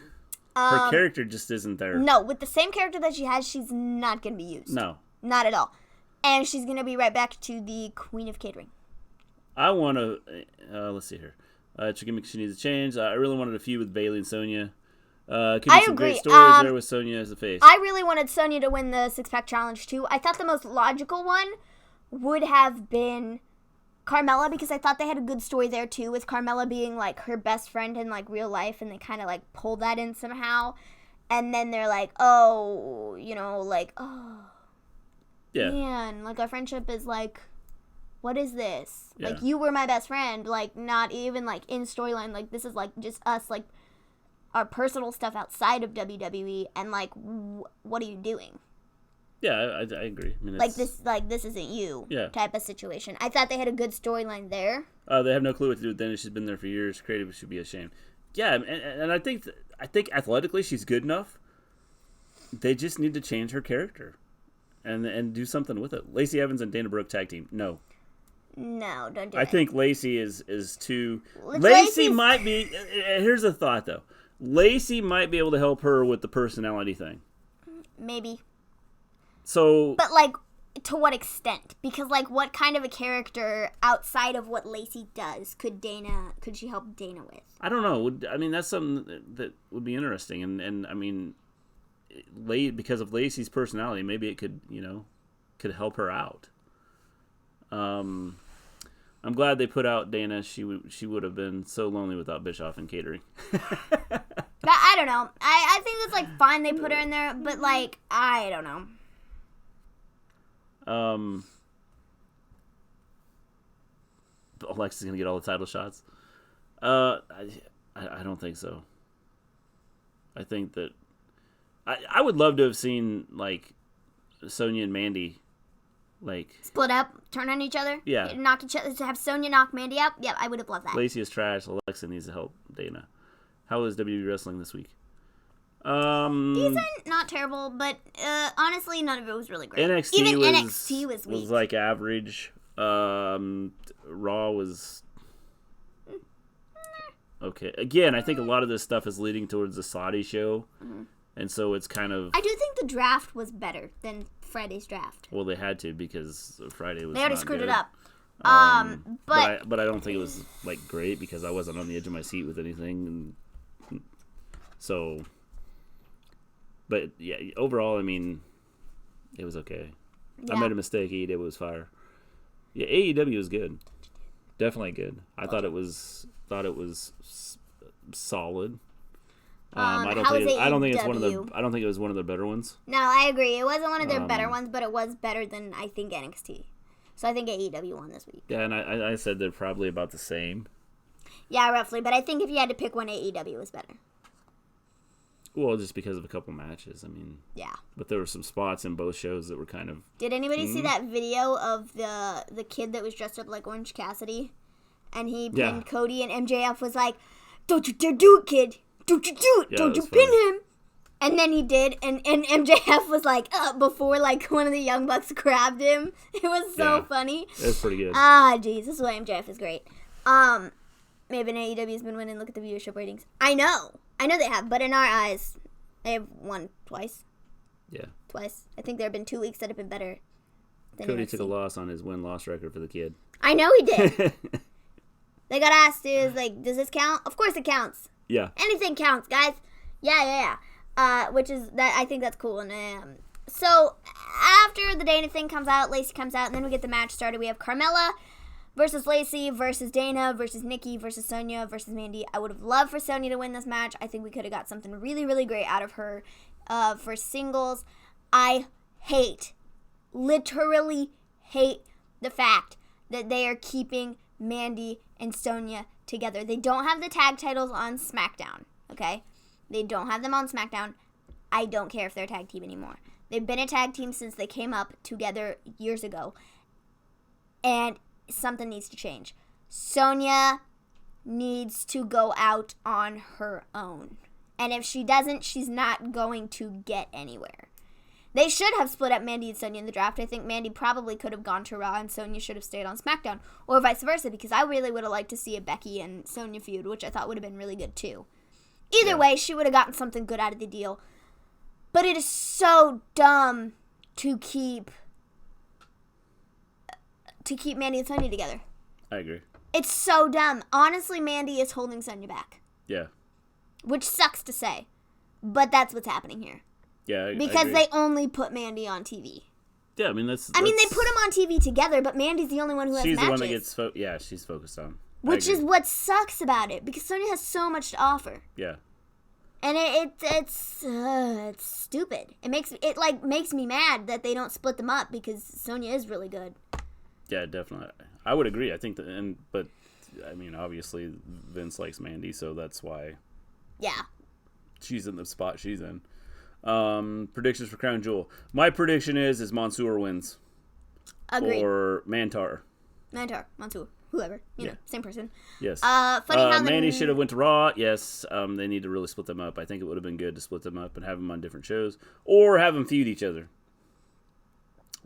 her character just isn't there.
No, with the same character that she has, she's not going to be used.
No.
Not at all. And she's going to be right back to the Queen of Catering.
I want to, let's see here. It's a gimmick she needs to change. I really wanted a feud with Bayley and Sonya. Could be some
agree.
great stories there with Sonya as the face.
I really wanted Sonya to win the six-pack challenge too. I thought the most logical one would have been Carmella, because I thought they had a good story there too, with Carmella being like her best friend in like real life, and they kind of like pulled that in somehow. And then they're like, oh,
yeah,
man, like our friendship is like, what is this?
Yeah.
Like, you were my best friend, like, not even, like, in storyline. Like, this is, like, just us, like, our personal stuff outside of WWE, and, like, what are you doing?
Yeah, I agree.
This isn't you type of situation. I thought they had a good storyline there.
They have no clue what to do with Dana. She's been there for years. Creative should be ashamed. Yeah, and I think athletically she's good enough. They just need to change her character and do something with it. Lacey Evans and Dana Brooke tag team. No,
don't do it.
I think Lacey is too... Lacey might be... Here's a thought, though. Lacey might be able to help her with the personality thing.
Maybe.
So...
But, like, to what extent? Because, like, what kind of a character outside of what Lacey does could she help Dana with?
I don't know. I mean, that's something that would be interesting. And I mean, because of Lacey's personality, maybe it could help her out. I'm glad they put out Dana. She would have been so lonely without Bischoff and catering.
I don't know. I think it's like fine they put her in there, but like I don't know.
Alexa's gonna get all the title shots. I don't think so. I think that I would love to have seen like Sonya and Mandy. Like
split up, turn on each other, knock each other, to have Sonya knock Mandy out. Yeah, I would have loved that.
Lacey is trash. Alexa needs to help Dana. How is WWE wrestling this week?
Decent, not terrible, but honestly, none of it was really great.
NXT
was weak.
Was like average. Raw was okay. Again, I think a lot of this stuff is leading towards the Saudi show, and so it's kind of.
I do think the draft was better than Friday's draft.
Well, they had to because Friday was.
They already
not
screwed
good.
it up.
But I don't think it was like great because I wasn't on the edge of my seat with anything, and so. But yeah, overall, I mean, it was okay.
Yeah.
I made a mistake. AEW was fire. Yeah, AEW was good. Definitely good. I thought it was solid. I don't think it's one of the. I don't think it was one of the better ones.
No, I agree. It wasn't one of their better ones, but it was better than I think NXT. So I think AEW won this week.
Yeah, and I said they're probably about the same.
Yeah, roughly. But I think if you had to pick one, AEW was better.
Well, just because of a couple matches. I mean.
Yeah.
But there were some spots in both shows that were kind of.
Did anybody see that video of the kid that was dressed up like Orange Cassidy, and he pinned Cody, and MJF was like, "Don't you dare do it, kid! Don't you do it!
Yeah,
Don't you
funny.
pin him!" And then he did, and MJF was like, before like one of the Young Bucks grabbed him. It was so funny.
It was pretty good.
Geez, this is why MJF is great. Maybe AEW's been winning. Look at the viewership ratings. I know they have, but in our eyes, they have won twice.
Yeah.
Twice. I think there have been 2 weeks that have been better than
Cody
NXT.
took a loss on his win-loss record for the kid.
I know he did. They got asked, like, does this count? Of course it counts.
Yeah.
Anything counts, guys. Yeah. Which is that I think that's cool. And so after the Dana thing comes out, Lacey comes out, and then we get the match started. We have Carmella versus Lacey versus Dana versus Nikki versus Sonya versus Mandy. I would have loved for Sonya to win this match. I think we could have got something really, really great out of her for singles. I literally hate the fact that they are keeping Mandy and Sonya together. They don't have the tag titles on SmackDown, okay? They don't have them on SmackDown. I don't care if they're a tag team anymore. They've been a tag team since they came up together years ago. And something needs to change. Sonya needs to go out on her own. And if she doesn't, she's not going to get anywhere. They should have split up Mandy and Sonya in the draft. I think Mandy probably could have gone to Raw and Sonya should have stayed on SmackDown. Or vice versa, because I really would have liked to see a Becky and Sonya feud, which I thought would have been really good too. Either way, she would have gotten something good out of the deal. But it is so dumb to keep Mandy and Sonya together.
I agree.
It's so dumb. Honestly, Mandy is holding Sonya back.
Yeah.
Which sucks to say. But that's what's happening here.
Yeah,
because they only put Mandy on TV.
Yeah, I mean, that's...
I mean, they put them on TV together, but Mandy's the only one who has matches.
She's the one that gets... she's focused on.
Which is what sucks about it, because Sonya has so much to offer.
Yeah.
And it's stupid. It makes me mad that they don't split them up, because Sonya is really good.
Yeah, definitely. I would agree. I think that, but I mean, obviously Vince likes Mandy, so that's why.
Yeah.
She's in the spot she's in. Predictions for Crown Jewel. My prediction is Mansoor wins.
Agreed.
Or Mansoor,
whoever. You know, same person.
Yes.
Funny how
Mandy should have went to Raw. Yes. They need to really split them up. I think it would have been good to split them up and have them on different shows, or have them feud each other.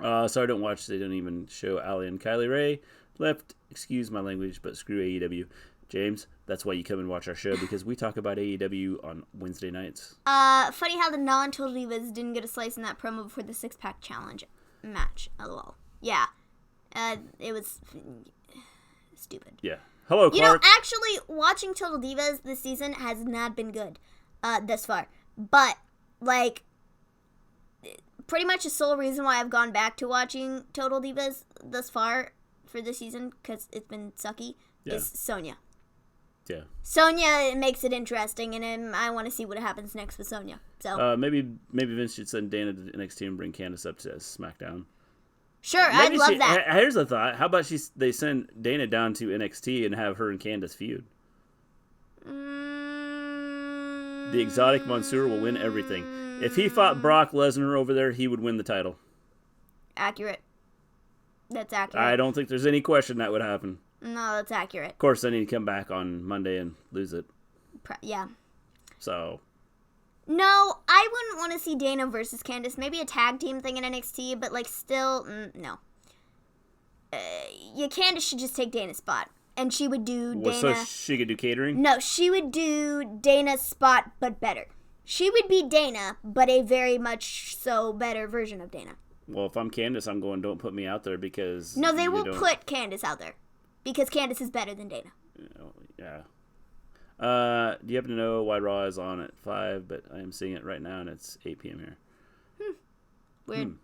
So I don't watch. They don't even show Allie and Kylie Ray left. Excuse my language, but screw AEW. James, that's why you come and watch our show, because we talk about AEW on Wednesday nights.
Funny how the non-Total Divas didn't get a slice in that promo before the six-pack challenge match. LOL. Yeah. It was stupid.
Yeah. Hello, Clark.
You know, actually, watching Total Divas this season has not been good thus far. But, like, pretty much the sole reason why I've gone back to watching Total Divas thus far for this season, because it's been sucky, is Sonya.
Yeah.
Sonya makes it interesting, and I want to see what happens next with Sonya. So
maybe Vince should send Dana to NXT and bring Candice up to SmackDown.
Sure, I'd love that.
Here's a thought. How about they send Dana down to NXT and have her and Candice feud? The exotic Mansoor will win everything. If he fought Brock Lesnar over there, he would win the title.
Accurate. That's accurate.
I don't think there's any question that would happen.
No, that's accurate.
Of course, then he'd come back on Monday and lose it.
Yeah.
So.
No, I wouldn't want to see Dana versus Candice. Maybe a tag team thing in NXT, but, like, still, no. Candice should just take Dana's spot. And she would do Dana...
So she could do catering?
No, she would do Dana's spot, but better. She would be Dana, but a very much so better version of Dana.
Well, if I'm Candice, I'm going, don't put me out there because...
No, they will put Candice out there. Because Candice is better than Dana.
Yeah. Do you happen to know why Raw is on at 5, but I am seeing it right now, and it's 8 p.m. here.
Weird.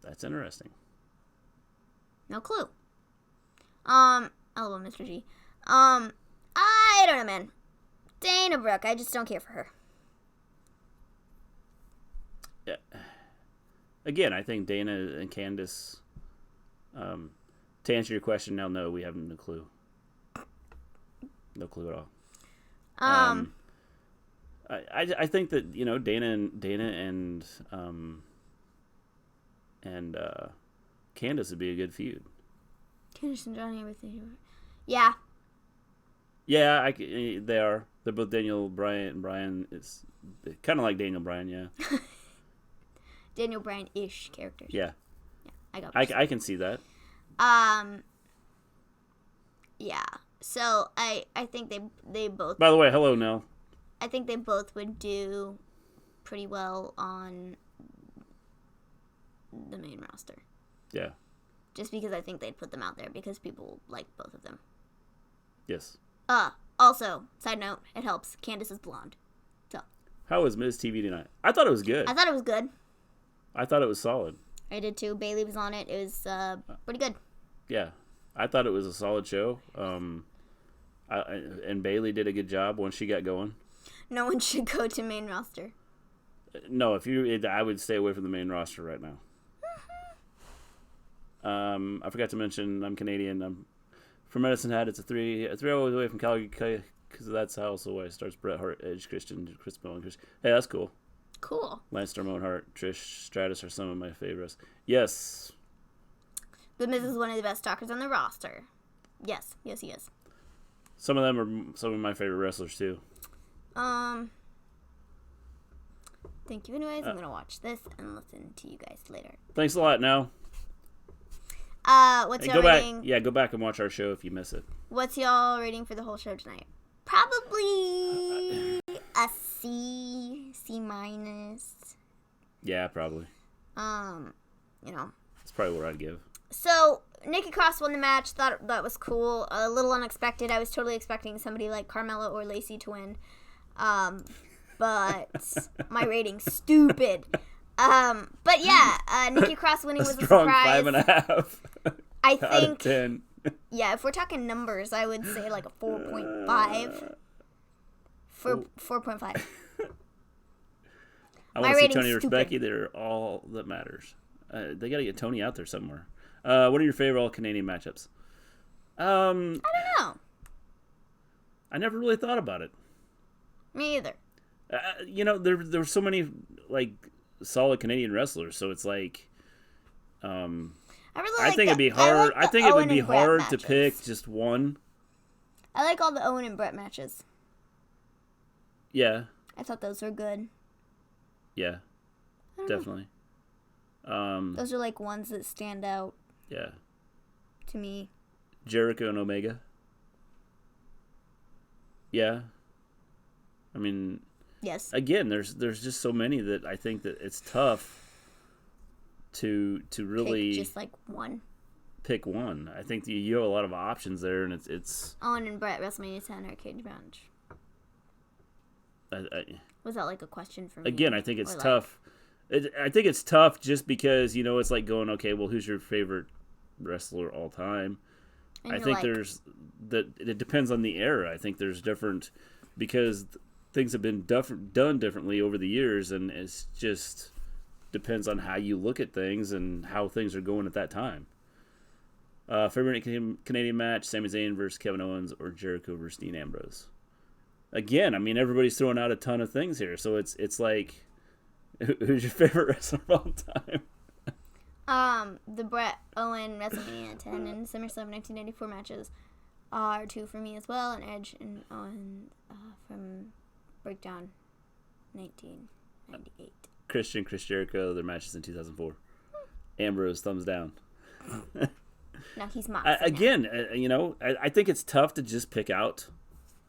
That's interesting.
No clue. Hello, Mr. G. I don't know, man. Dana Brooke, I just don't care for her.
Yeah. Again, I think Dana and Candice, to answer your question now, no, we have no clue. No clue at all. I think that, you know, Dana and Candice would be a good feud.
Candice and Johnny, everything. Yeah.
Yeah, they are. They're both Daniel Bryan. Bryan is kind of like Daniel Bryan, yeah.
Daniel Bryan-ish characters.
Yeah.
Yeah,
I can see that.
Yeah. So I think they both.
By the way, hello, Nell.
I think they both would do pretty well on the main roster.
Yeah.
Just because I think they'd put them out there because people like both of them.
Yes.
Also, side note, it helps. Candice is blonde. So.
How was Miz TV tonight? I thought it was good.
I thought it was good.
I thought it was solid.
I did too. Bayley was on it. It was pretty good.
Yeah. I thought it was a solid show. And Bayley did a good job once she got going.
No one should go to main roster.
No, I would stay away from the main roster right now. I forgot to mention I'm Canadian. I'm from Medicine Hat. It's a 3 hours away from Calgary because that's how also why it starts. Bret Hart, Edge, Christian, Chris Bell, and Chris. Hey, that's cool.
Cool.
Lance Storm, Owen Hart, Trish Stratus are some of my favorites. Yes.
The Miz is one of the best talkers on the roster. Yes, he is.
Some of them are some of my favorite wrestlers too.
Thank you. Anyways, I'm gonna watch this and listen to you guys later.
Thanks a lot. Now.
What's
Hey,
your rating?
go back and watch our show if you miss it.
What's y'all rating for the whole show tonight? Probably a C minus.
Yeah, probably.
You know.
That's probably what I'd give.
So Nikki Cross won the match. Thought that was cool. A little unexpected. I was totally expecting somebody like Carmella or Lacey to win. But my rating's stupid. But yeah, Nikki Cross winning was a surprise.
5.5.
I think
out of 10.
Yeah, if we're talking numbers, I would say like a 4.5. 4.5.
I want to see Tony versus Becky. They're all that matters. They got to get Tony out there somewhere. What are your favorite all Canadian matchups? I don't
know.
I never really thought about it.
Me either.
You know, there were so many like solid Canadian wrestlers, so it's like, I think it'd be hard. I think it would be hard to pick just one.
I like all the Owen and Brett matches.
Yeah.
I thought those were good.
Yeah. Definitely.
Those are like ones that stand out.
Yeah.
To me.
Jericho and Omega. Yeah. I mean.
Yes.
Again, there's just so many that I think that it's tough to really
pick just like one.
Pick one. I think you have a lot of options there, and it's.
Owen and Brett WrestleMania 10 arcade match. Was that like a question for me?
Again, I think it's tough. I think it's tough just because, you know, it's like going, okay, well, who's your favorite wrestler all time? I think it depends on the era. I think there's different, because things have been done differently over the years, and it's just depends on how you look at things and how things are going at that time. Favorite Canadian match, Sami Zayn versus Kevin Owens or Jericho versus Dean Ambrose. Again, I mean, everybody's throwing out a ton of things here, so it's like, who's your favorite wrestler of all time?
The Brett Owen WrestleMania 10 and SummerSlam 1994 matches are two for me as well, and Edge and Owen from Breakdown 19 98.
Christian, Chris Jericho, their matches in 2004. Ambrose, thumbs down.
No, he's Mox.
Again, I think it's tough to just pick out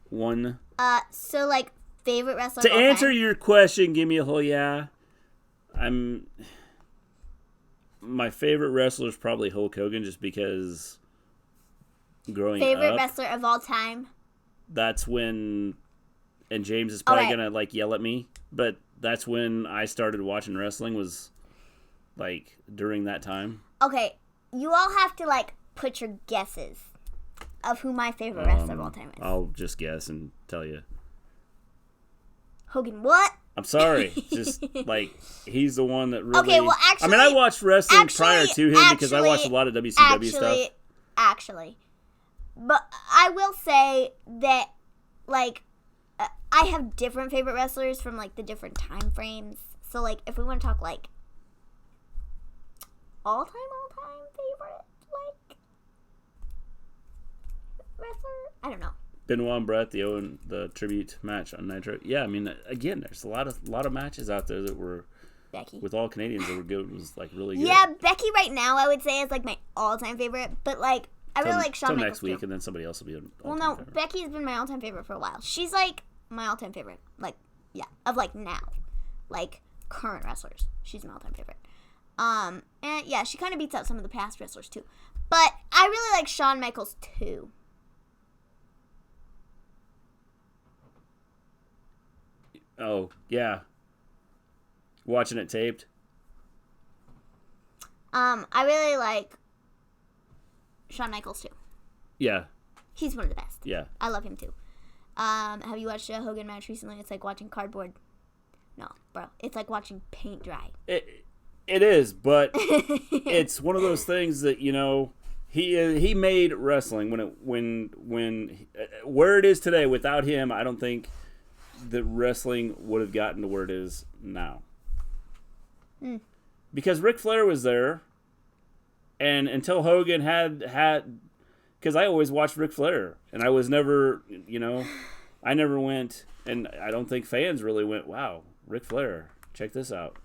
one.
So like favorite wrestler.
To answer your question, give me a whole yeah. My favorite wrestler is probably Hulk Hogan, just because growing
favorite
up,
wrestler of all time.
That's when, and James is probably
Okay.
gonna like yell at me, but that's when I started watching wrestling, was like during that time.
Okay, you all have to like put your guesses of who my favorite wrestler of all time is.
I'll just guess and tell you.
Hogan, what?
I'm sorry, just like he's the one that really.
Okay, well, actually,
I mean, I watched wrestling prior to him because I watched a lot of WCW stuff.
Actually, but I will say that, like, I have different favorite wrestlers from like the different time frames. So, like, if we want to talk like all-time favorite, like, wrestler, I don't know.
Benoit and Brett, the tribute match on Nitro. Yeah, I mean, again, there's a lot of matches out there that were
Becky.
with all Canadians that were good. It was like really good.
Yeah, Becky right now I would say is like my all-time favorite, but like I really like Shawn
Till
Michaels
next week,
too.
and then somebody else will be an
Well,
all-time
no,
favorite.
Becky's been my all-time favorite for a while. She's like my all-time favorite, like of like now, like current wrestlers. She's my all-time favorite. And yeah, she kind of beats out some of the past wrestlers too, but I really like Shawn Michaels too.
Oh yeah, watching it taped.
I really like Shawn Michaels too.
Yeah,
He's one of the best.
yeah.
I love him too. Have you watched a Hogan match recently? It's like watching cardboard. No, bro. It's like watching paint dry.
It is, but it's one of those things that he made wrestling when where it is today. Without him, I don't think that wrestling would have gotten to where it is now. Because Ric Flair was there, and until Hogan had, because I always watched Ric Flair, and I was never, I never went, and I don't think fans really went, wow, Ric Flair, check this out.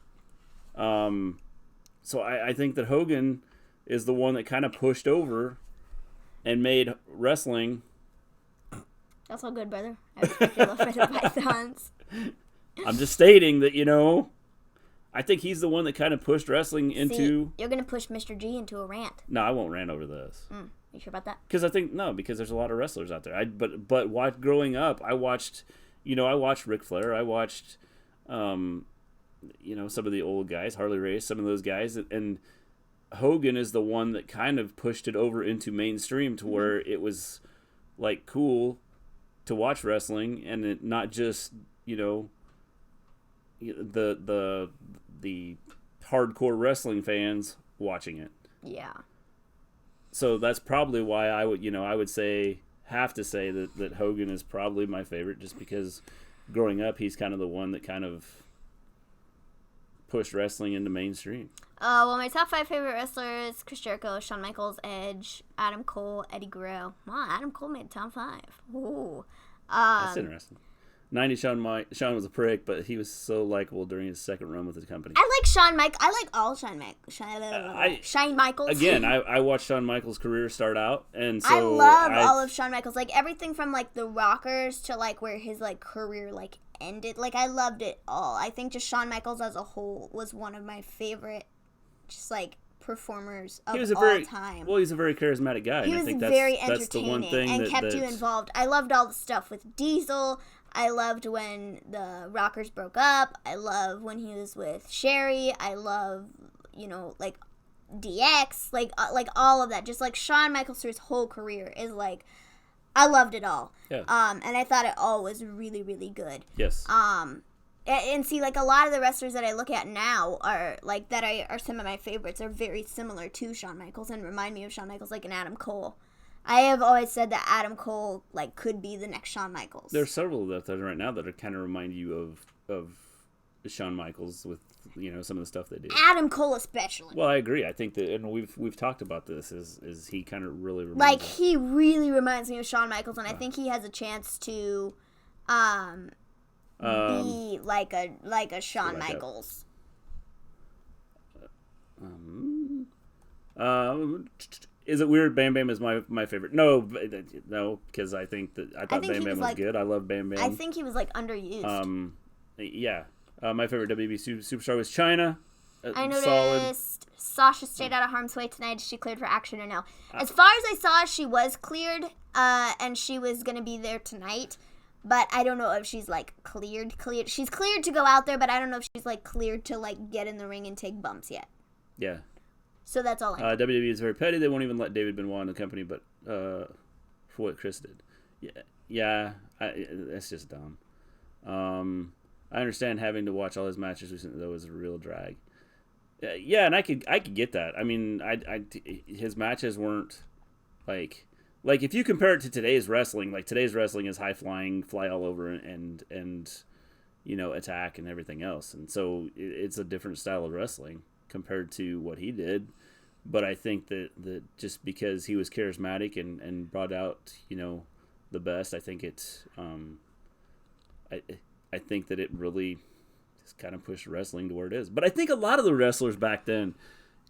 So I think that Hogan is the one that kind of pushed over and made wrestling.
That's all good, brother. I respect your love for the Pythons.
I'm just stating that, I think he's the one that kind of pushed wrestling into.
See, you're going to push Mr. G into a rant.
No, I won't rant over this.
You sure about that?
Because because there's a lot of wrestlers out there. But growing up, I watched Ric Flair. I watched, some of the old guys, Harley Race, some of those guys, and Hogan is the one that kind of pushed it over into mainstream to where it was like cool to watch wrestling, and it not just the hardcore wrestling fans watching it.
Yeah.
So that's probably why I would have to say that Hogan is probably my favorite, just because growing up he's kind of the one that kind of pushed wrestling into mainstream.
Well, my top 5 favorite wrestlers: Chris Jericho, Shawn Michaels, Edge, Adam Cole, Eddie Guerrero. Wow, Adam Cole made top 5. Ooh.
That's interesting. 90 Shawn was a prick, but he was so likable during his second run with the company.
I like Shawn Michaels. I like all Shawn Michaels.
Again, I watched Shawn Michaels' career start out, and so
I love all of Shawn Michaels. Like everything from like the Rockers to like where his like career like ended. Like I loved it all. I think just Shawn Michaels as a whole was one of my favorite, just like performers of all time.
Well, he's a very charismatic guy.
He
and
was
I think
very
that's the one
entertaining
thing
and
that
kept you involved. I loved all the stuff with Diesel. I loved when the Rockers broke up. I love when he was with Sherry. I love, like DX, like all of that. Just like Shawn Michaels through his whole career is like, I loved it all.
Yeah.
And I thought it all was really, really good.
Yes.
And see, like a lot of the wrestlers that I look at now are like are some of my favorites. Are very similar to Shawn Michaels and remind me of Shawn Michaels, like an Adam Cole. I have always said that Adam Cole like could be the next Shawn Michaels.
There's several of those right now that are kind of remind you of Shawn Michaels with some of the stuff they do.
Adam Cole especially.
Well, I agree. I think that, and we've talked about this. Is he kind of really
he really reminds me of Shawn Michaels, and I think he has a chance to, be like a Shawn Michaels.
Is it weird? Bam Bam is my favorite. No, because I thought Bam Bam was good. I love Bam Bam.
I think he was like underused.
Yeah. My favorite WB superstar was Chyna.
I noticed Sasha stayed out of harm's way tonight. Is she cleared for action or no? As far as I saw, she was cleared, and she was gonna be there tonight. But I don't know if she's like cleared. She's cleared to go out there, but I don't know if she's like cleared to like get in the ring and take bumps yet.
Yeah.
So that's all I know.
WWE is very petty. They won't even let David Benoit in the company, but for what Chris did. Yeah. That's just dumb. I understand having to watch all his matches recently, though, was a real drag. Yeah, and I could get that. I mean, his matches weren't like if you compare it to today's wrestling, like today's wrestling is high flying, fly all over, and attack and everything else, and so it's a different style of wrestling compared to what he did. But I think that just because he was charismatic and brought out the best, I think it's I think that it really just kind of pushed wrestling to where it is. But I think a lot of the wrestlers back then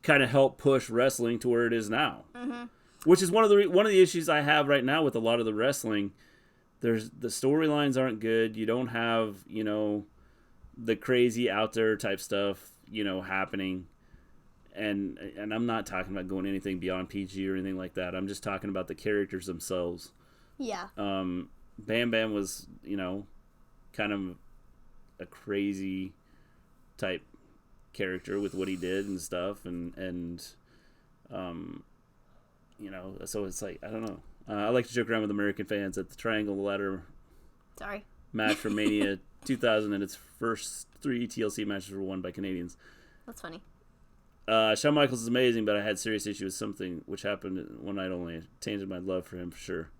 kind of helped push wrestling to where it is now. Mm-hmm. Which is one of the issues I have right now with a lot of the wrestling. The storylines aren't good. You don't have, the crazy out there type stuff, happening. And I'm not talking about going anything beyond PG or anything like that. I'm just talking about the characters themselves. Yeah. Bam Bam was, kind of a crazy type character with what he did and stuff, and so it's like, I don't know. I like to joke around with American fans that the Triangle Ladder match for Mania 2000 and its first 3 TLC matches were won by Canadians.
That's funny.
Shawn Michaels is amazing, but I had serious issues with something which happened one night only. It tainted my love for him for sure.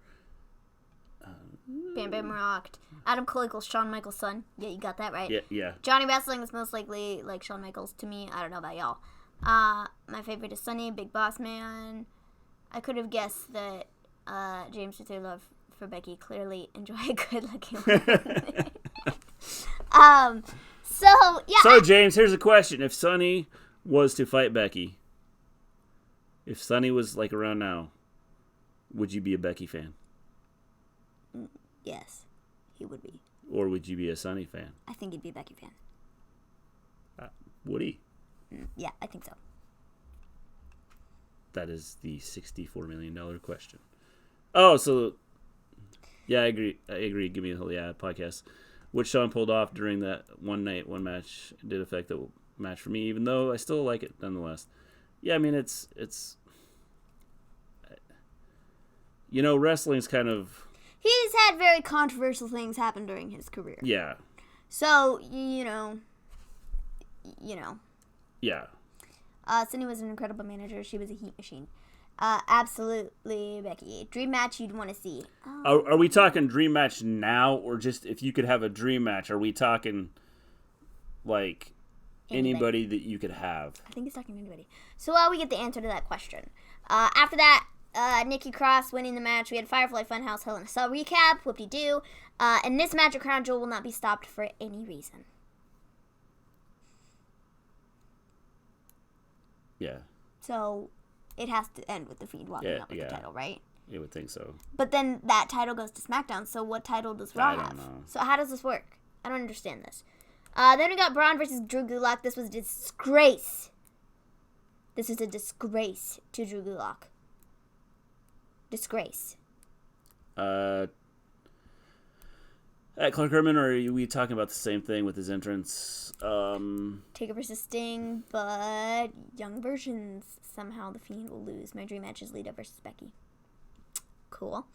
Bam Bam rocked. Adam Cole equals Shawn Michaels' son. Yeah, you got that right.
Yeah.
Johnny Wrestling is most likely like Shawn Michaels to me. I don't know about y'all. My favorite is Sunny, Big Boss Man. I could have guessed that James with their love for Becky clearly enjoy a good-looking woman.
So James, here's a question: if Sunny was to fight Becky, if Sunny was like around now, would you be a Becky fan?
Yes, he would be.
Or would you be a Sunny fan?
I think he'd be a Becky fan.
Would he?
Yeah, I think so.
That is the $64 million question. Oh, so yeah, I agree. Give me a whole podcast. Which Shawn pulled off during that one match did affect the match for me, even though I still like it nonetheless. Yeah, I mean it's wrestling's kind of.
He's had very controversial things happen during his career.
Yeah.
So,
Yeah.
Cindy was an incredible manager. She was a heat machine. Absolutely, Becky. Dream match you'd want to see.
Oh. Are we talking dream match now, or just if you could have a dream match? Are we talking, like, anybody that you could have?
I think he's talking anybody. So we get the answer to that question. After that, Nikki Cross winning the match. We had Firefly Funhouse Hell in a Cell recap. Whoop-de-doo. And this match at Crown Jewel will not be stopped for any reason.
Yeah.
So it has to end with the Fiend walking up with the title, right?
You would think so.
But then that title goes to SmackDown. So what title does Raw have?
I don't know.
So how does this work? I don't understand this. Then we got Braun versus Drew Gulak. This was a disgrace. This is a disgrace to Drew Gulak. Disgrace.
Clark Herman, or are we talking about the same thing with his entrance?
Taker versus Sting, but young versions. Somehow the Fiend will lose. My dream match is Lita versus Becky. Cool.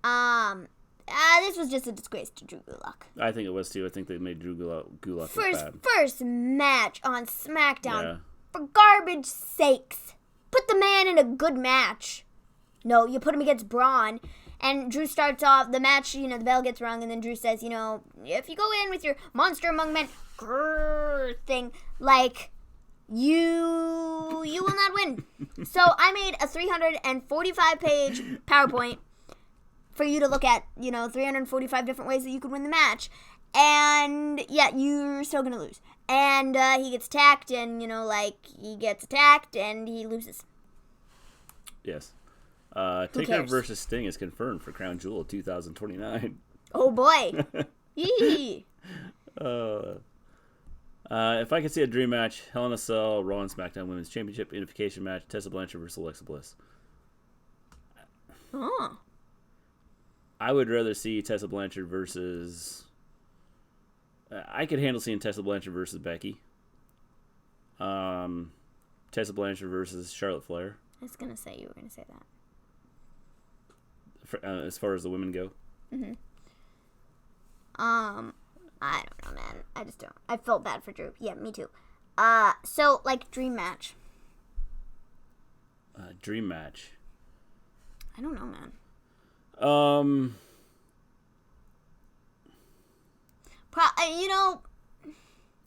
This was just a disgrace to Drew Gulak.
I think it was too. I think they made Drew Gulak look bad.
First match on SmackDown. Yeah. For garbage sakes. Put the man in a good match. No, you put him against Braun. And Drew starts off the match, the bell gets rung, and then Drew says, if you go in with your Monster Among Men thing, like, you will not win. So I made a 345-page PowerPoint for you to look at, 345 different ways that you could win the match. And, yeah, you're still going to lose. And he gets attacked, and, he gets attacked, and he loses.
Yes. Taker versus Sting is confirmed for Crown Jewel 2029.
Oh, boy. Yee.
If I could see a dream match, Hell in a Cell, Raw and SmackDown Women's Championship Unification match, Tessa Blanchard versus Alexa Bliss.
Oh.
I would rather see Tessa Blanchard versus... I could handle seeing Tessa Blanchard versus Becky. Tessa Blanchard versus Charlotte Flair.
I was going to say you were going to say that.
As far as the women go.
Mm-hmm. I don't know, man. I just don't. I felt bad for Drew. Yeah, me too. So, dream match.
Dream match.
I don't know, man.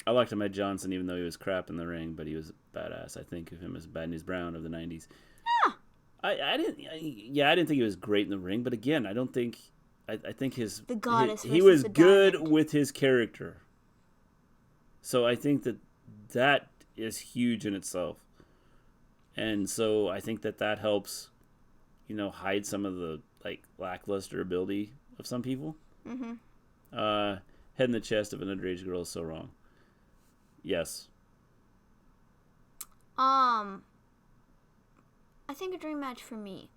I liked Ahmed Johnson, even though he was crap in the ring, but he was badass. I think of him as Bad News Brown of the 90s.
Yeah.
I didn't think he was great in the ring, but again, I don't think... I think he was good
diamond.
with his character. So I think that is huge in itself. And so I think that helps, hide some of the lackluster ability of some people.
Mm-hmm.
Head in the chest of an underage girl is so wrong. Yes.
I think a dream match for me.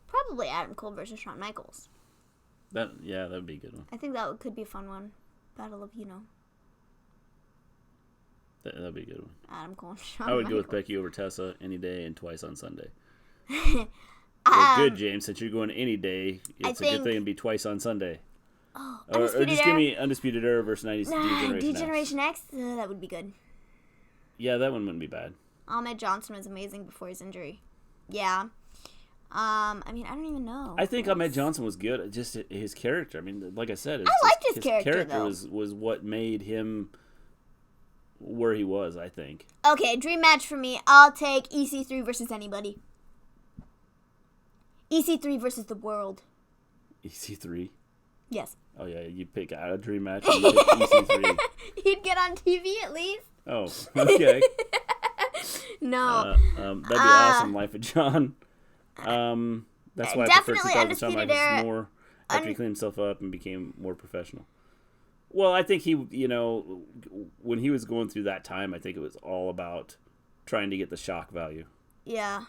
Probably Adam Cole versus Shawn Michaels.
That'd be a good one.
I think that could be a fun one. Battle of,
That'd be a good one.
Adam Cole and Shawn
I would
Michaels.
go with Becky over Tessa any day and twice on Sunday. Good, James. Since you're going any day, it's a good thing to be twice on Sunday.
Oh,
or just give me Undisputed Era versus 90s
D-Generation X. That would be good.
Yeah, that one wouldn't be bad.
Ahmed Johnson was amazing before his injury. Yeah. I don't even know.
I think Ahmed Johnson was good. Just his character. I mean, like I said,
I liked his character though.
was what made him where he was, I think.
Okay, dream match for me. I'll take EC3 versus anybody. EC3 versus the world.
EC3?
Yes.
Oh, yeah, you pick out a dream match and you pick EC3.
He'd get on TV at least.
Oh, okay.
No.
That'd be awesome, Life of John. That's why I prefer 2000 Shawn Michaels more after he cleaned himself up and became more professional. Well, I think he, when he was going through that time, I think it was all about trying to get the shock value.
Yeah.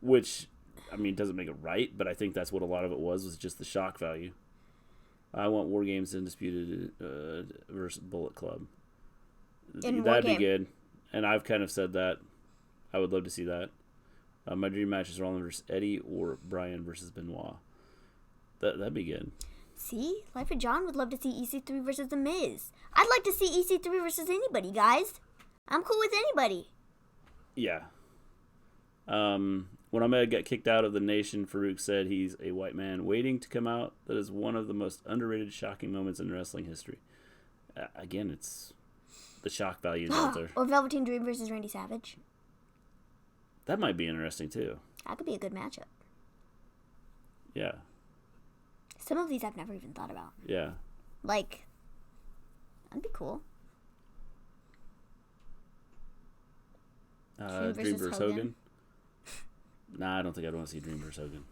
Which, doesn't make it right, but I think that's what a lot of it was just the shock value. I want War Games Undisputed versus Bullet Club. That'd be good. And I've kind of said that. I would love to see that. My dream match is Rollins versus Eddie or Bryan versus Benoit. That'd be good.
See? Life of John would love to see EC3 versus The Miz. I'd like to see EC3 versus anybody, guys. I'm cool with anybody.
Yeah. When Ahmed got kicked out of the nation, Farouk said he's a white man waiting to come out. That is one of the most underrated, shocking moments in wrestling history. Again, it's the shock value is out there.
Or Velveteen Dream versus Randy Savage.
That might be interesting, too.
That could be a good matchup.
Yeah.
Some of these I've never even thought about.
Yeah.
That'd be cool.
Dream versus Hogan. Nah, I don't think I'd want to see Dream versus Hogan.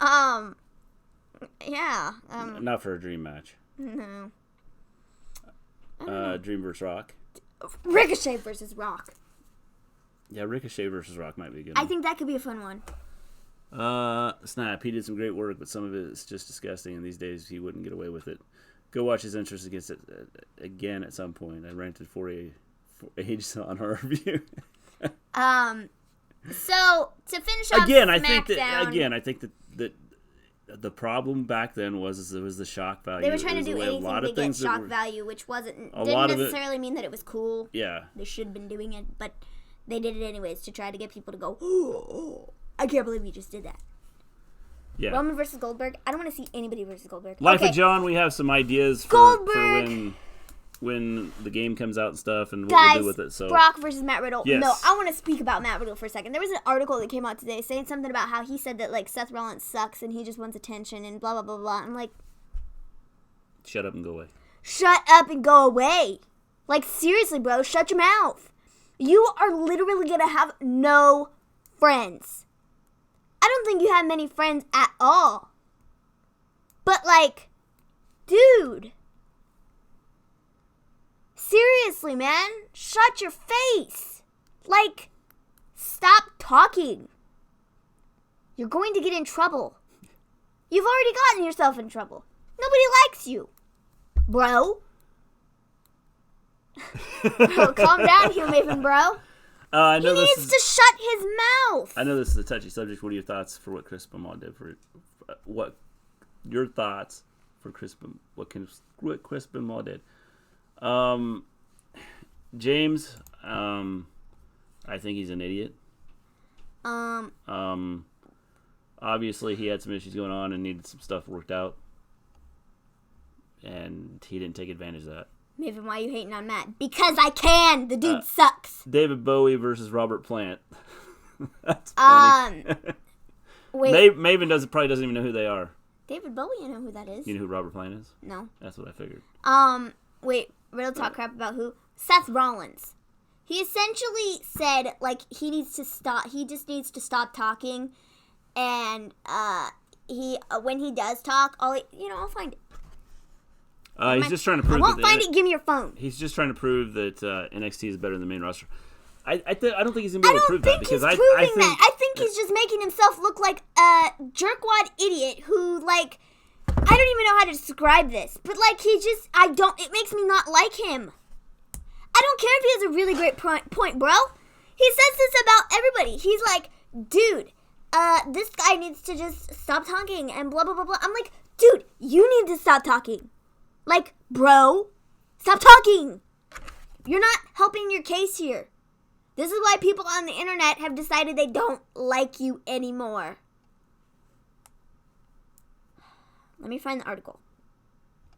Yeah.
Not for a dream match.
No.
Dream versus Rock.
Ricochet versus Rock.
Yeah, Ricochet versus Rock might be a good
I
one.
think that could be a fun one.
Snap. He did some great work, but some of it is just disgusting, and these days he wouldn't get away with it. Go watch his entrance against it again at some point. I rented 4 Ages on our review.
So to finish off
again,
SmackDown,
I think that the problem back then was it was the shock value.
They were trying to do anything to get shock value, which didn't necessarily mean that it was cool.
Yeah,
they should have been doing it, but they did it anyways to try to get people to go, oh, I can't believe you just did that.
Yeah.
Roman versus Goldberg. I don't want to see anybody versus Goldberg.
Life of John, we have some ideas for when the game comes out and stuff, and what we'll do with it. So
Brock versus Matt Riddle.
Yes.
No, I want to speak about Matt Riddle for a second. There was an article that came out today saying something about how he said that Seth Rollins sucks and he just wants attention and blah blah blah blah. I'm like,
Shut up and go away.
Shut up and go away. Like, seriously, bro, shut your mouth. You are literally going to have no friends. I don't think you have many friends at all. But, like, dude. Seriously, man. Shut your face. Like, stop talking. You're going to get in trouble. You've already gotten yourself in trouble. Nobody likes you. Bro. Bro, calm down, Hugh Maven, bro. He needs to shut his mouth.
I know this is a touchy subject. What are your thoughts for what Chris Benoit did what your thoughts for Chris what Chris Benoit did? James, I think he's an idiot. Obviously he had some issues going on and needed some stuff worked out. And he didn't take advantage of that.
Maven, why are you hating on Matt? Because I can. The dude sucks.
David Bowie versus Robert Plant. That's funny.
Wait.
Maven probably doesn't even know who they are.
David Bowie, you know who that is?
You know who Robert Plant is?
No.
That's what I figured.
Wait. Riddle talk crap about who? Seth Rollins. He essentially said, like, he needs to stop. He just needs to stop talking. And, when he does talk, I'll find it.
He's just trying to prove.
I won't find it. Give me your phone.
He's just trying to prove that NXT is better than the main roster. I don't think he's gonna be able to prove that because I think
he's just making himself look like a jerkwad idiot who, like, I don't even know how to describe this, but like it makes me not like him. I don't care if he has a really great point, bro. He says this about everybody. He's like, dude, this guy needs to just stop talking and blah blah blah blah. I'm like, dude, you need to stop talking. Like, bro, stop talking. You're not helping your case here. This is why people on the internet have decided they don't like you anymore. Let me find the article.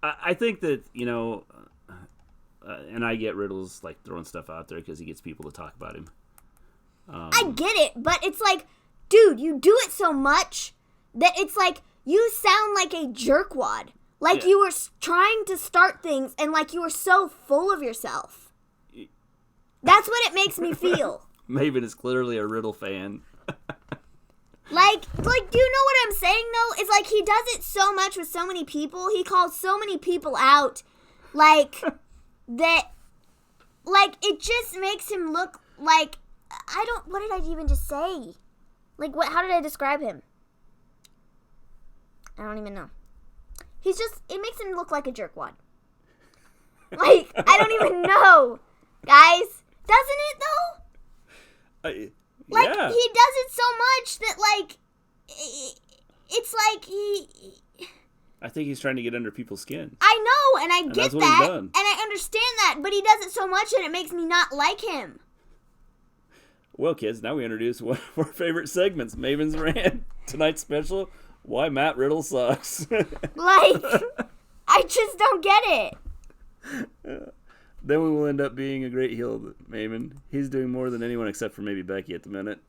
I think that, and I get Riddle's, like, throwing stuff out there because he gets people to talk about him.
I get it, but it's like, dude, you do it so much that it's like you sound like a jerkwad. Like you were trying to start things and like you were so full of yourself. That's what it makes me feel.
Maven is clearly a Riddle fan.
Like, do you know what I'm saying, though? It's like he does it so much with so many people. He calls so many people out. Like, that, like, it just makes him look like, what did I even just say? Like, how did I describe him? I don't even know. It makes him look like a jerkwad. Like, I don't even know, guys. Doesn't it, though? Like, he does it so much that, like, it's like
I think he's trying to get under people's skin.
I know, and I get that,
and
I understand that, but he does it so much that it makes me not like him.
Well, kids, now we introduce one of our favorite segments, Maven's Rant. Tonight's special, Why Matt Riddle Sucks.
Like, I just don't get it.
Then we will end up being a great heel, Maven. He's doing more than anyone except for maybe Becky at the minute.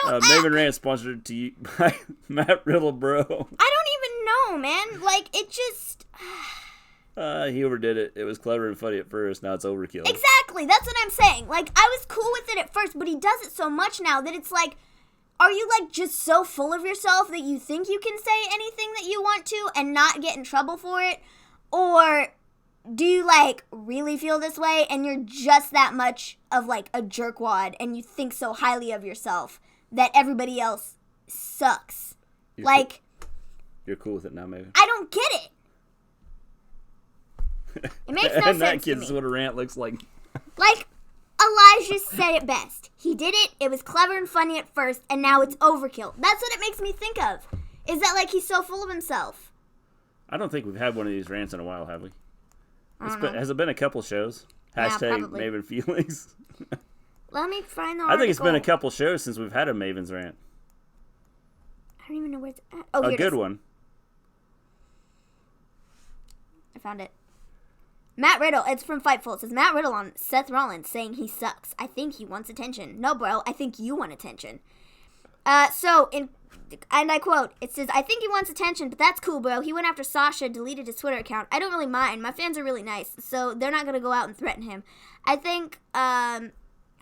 Maven Rant sponsored to you by Matt Riddle, bro.
I don't even know, man. Like, it just...
He overdid it. It was clever and funny at first. Now it's overkill.
Exactly. That's what I'm saying. Like, I was cool with it at first, but he does it so much now that it's like, are you, like, just so full of yourself that you think you can say anything that you want to and not get in trouble for it? Or do you, like, really feel this way and you're just that much of, like, a jerkwad and you think so highly of yourself that everybody else sucks?
You're cool with it now, maybe.
I don't get it. It makes no sense to me.
And that kid's what a rant looks like.
Like, Elijah said it best. He did it, it was clever and funny at first, and now it's overkill. That's what it makes me think of. Is that, like, he's so full of himself.
I don't think we've had one of these rants in a while, have we? Has it been a couple shows? Hashtag Maven Feelings.
Let me find the article.
I think it's been a couple shows since we've had a Maven's Rant.
I don't even know where it's at. Oh, here
a good one.
I found it. Matt Riddle, it's from Fightful. It says, Matt Riddle on Seth Rollins saying he sucks. I think he wants attention. No, bro, I think you want attention. So, in and I quote, it says, "I think he wants attention, but that's cool, bro. He went after Sasha, deleted his Twitter account. I don't really mind. My fans are really nice, so they're not going to go out and threaten him." I think, I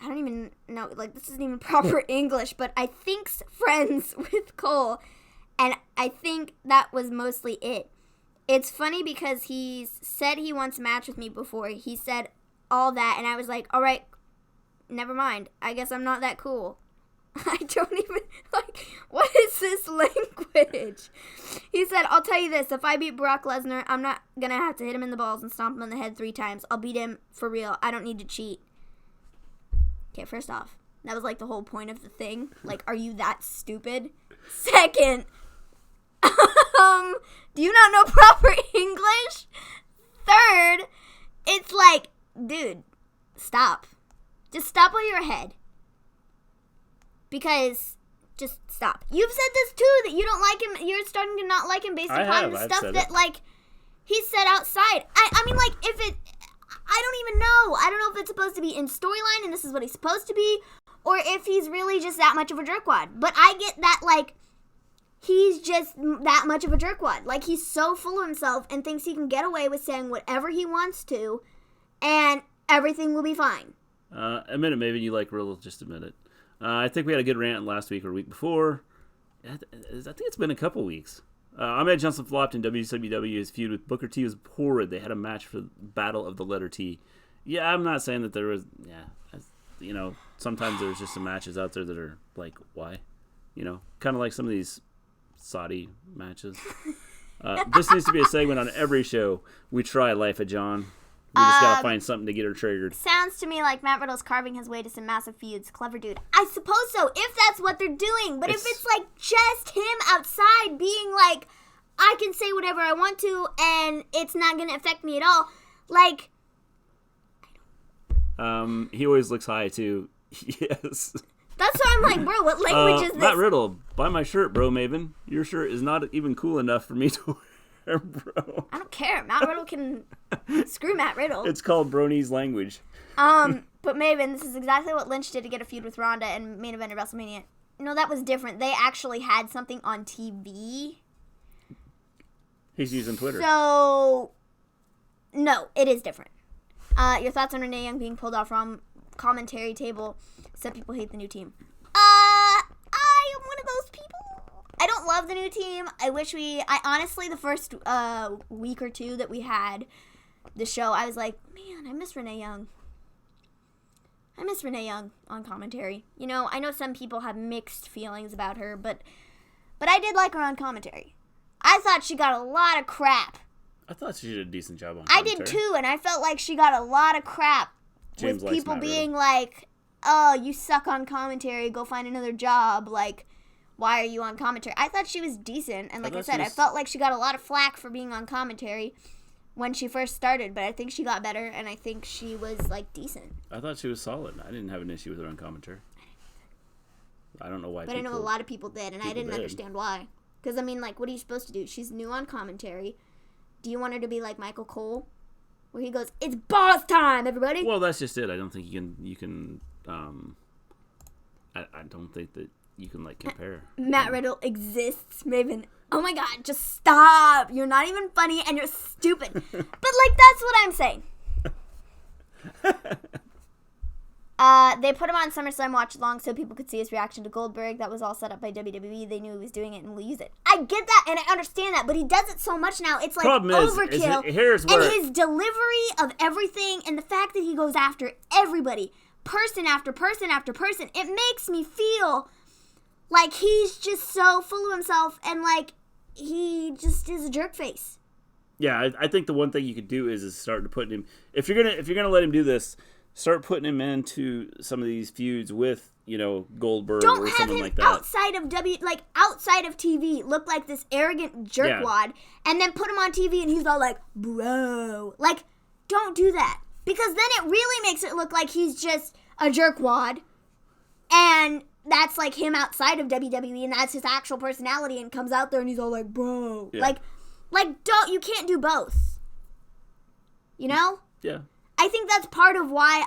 don't even know, like, this isn't even proper English, but I think's friends with Cole, and I think that was mostly it. It's funny because he's said he wants a match with me before. He said all that, and I was like, all right, never mind. I guess I'm not that cool. I don't even, like, what is this language? He said, "I'll tell you this, if I beat Brock Lesnar, I'm not going to have to hit him in the balls and stomp him on the head 3 times. I'll beat him for real. I don't need to cheat." Okay, first off, that was, like, the whole point of the thing. Like, are you that stupid? Second, do you not know proper English? Third, it's like, dude, stop. Just stop while you're ahead. Because, just stop. You've said this too, that you don't like him. You're starting to not like him based upon the stuff that, like, he said outside. I mean, like, if it, I don't even know. I don't know if it's supposed to be in storyline and this is what he's supposed to be, or if he's really just that much of a jerkwad. But I get that, like, he's just that much of a jerkwad. Like, he's so full of himself and thinks he can get away with saying whatever he wants to, and everything will be fine.
Admit it, maybe you like Riddle. Just admit it. I think we had a good rant last week or week before. I think it's been a couple weeks. Ahmed Johnson flopped in WCW's feud with Booker T was horrid. They had a match for the Battle of the Letter T. Yeah, I'm not saying that there was... Yeah, you know, sometimes there's just some matches out there that are like, why? You know, kind of like some of these Saudi matches. This needs to be a segment on every show. We try Life of John. We just gotta find something to get her triggered.
Sounds to me like Matt Riddle's carving his way to some massive feuds. Clever dude. I suppose so, if that's what they're doing. But if it's like just him outside being like, I can say whatever I want to and it's not gonna affect me at all, like...
He always looks high, too. Yes.
That's why I'm like, bro, what language is this?
Matt Riddle, buy my shirt, bro, Maven. Your shirt is not even cool enough for me to wear, bro.
I don't care. Matt Riddle can... Screw Matt Riddle.
It's called Bronies language.
But Maven, this is exactly what Lynch did to get a feud with Ronda and main event of WrestleMania. No, that was different. They actually had something on TV.
He's using Twitter.
So, no, it is different. Your thoughts on Renee Young being pulled off from commentary table? Some people hate the new team. I am one of those people. I don't love the new team. I honestly, the first week or two that we had the show, I was like, man, I miss Renee Young. I miss Renee Young on commentary. You know, I know some people have mixed feelings about her, but I did like her on commentary. I thought she got a lot of crap.
I thought she did a decent job on commentary.
I did too, and I felt like she got a lot of crap with people being like, oh, you suck on commentary, go find another job, like, why are you on commentary? I thought she was decent, and like I said, I felt like she got a lot of flack for being on commentary when she first started, but I think she got better, and I think she was, like, decent.
I thought she was solid. I didn't have an issue with her on commentary. I don't know why
But I know a lot of people did, and I didn't understand why. Because, I mean, like, what are you supposed to do? She's new on commentary. Do you want her to be like Michael Cole? Where he goes, it's boss time, everybody!
Well, that's just it. I don't think you can I don't think that you can, like, compare.
Matt Riddle exists, Maven. Oh my god, just stop. You're not even funny and you're stupid. But, like, that's what I'm saying. They put him on SummerSlam watch along so people could see his reaction to Goldberg. That was all set up by WWE. They knew he was doing it and will use it. I get that and I understand that, but he does it so much now. It's like overkill. And his delivery of everything and the fact that he goes after everybody, person after person after person, it makes me feel like he's just so full of himself and like he just is a jerk face.
Yeah, I think the one thing you could do is start to put him. If you're gonna let him do this, start putting him into some of these feuds with, you know, Goldberg or something like that.
Outside of TV, look like this arrogant jerkwad, and then put him on TV and he's all like, bro. Like, don't do that. Because then it really makes it look like he's just a jerkwad, and that's like him outside of WWE, and that's his actual personality, and comes out there and he's all like, bro. Yeah. Like, you can't do both. You know?
Yeah.
I think that's part of why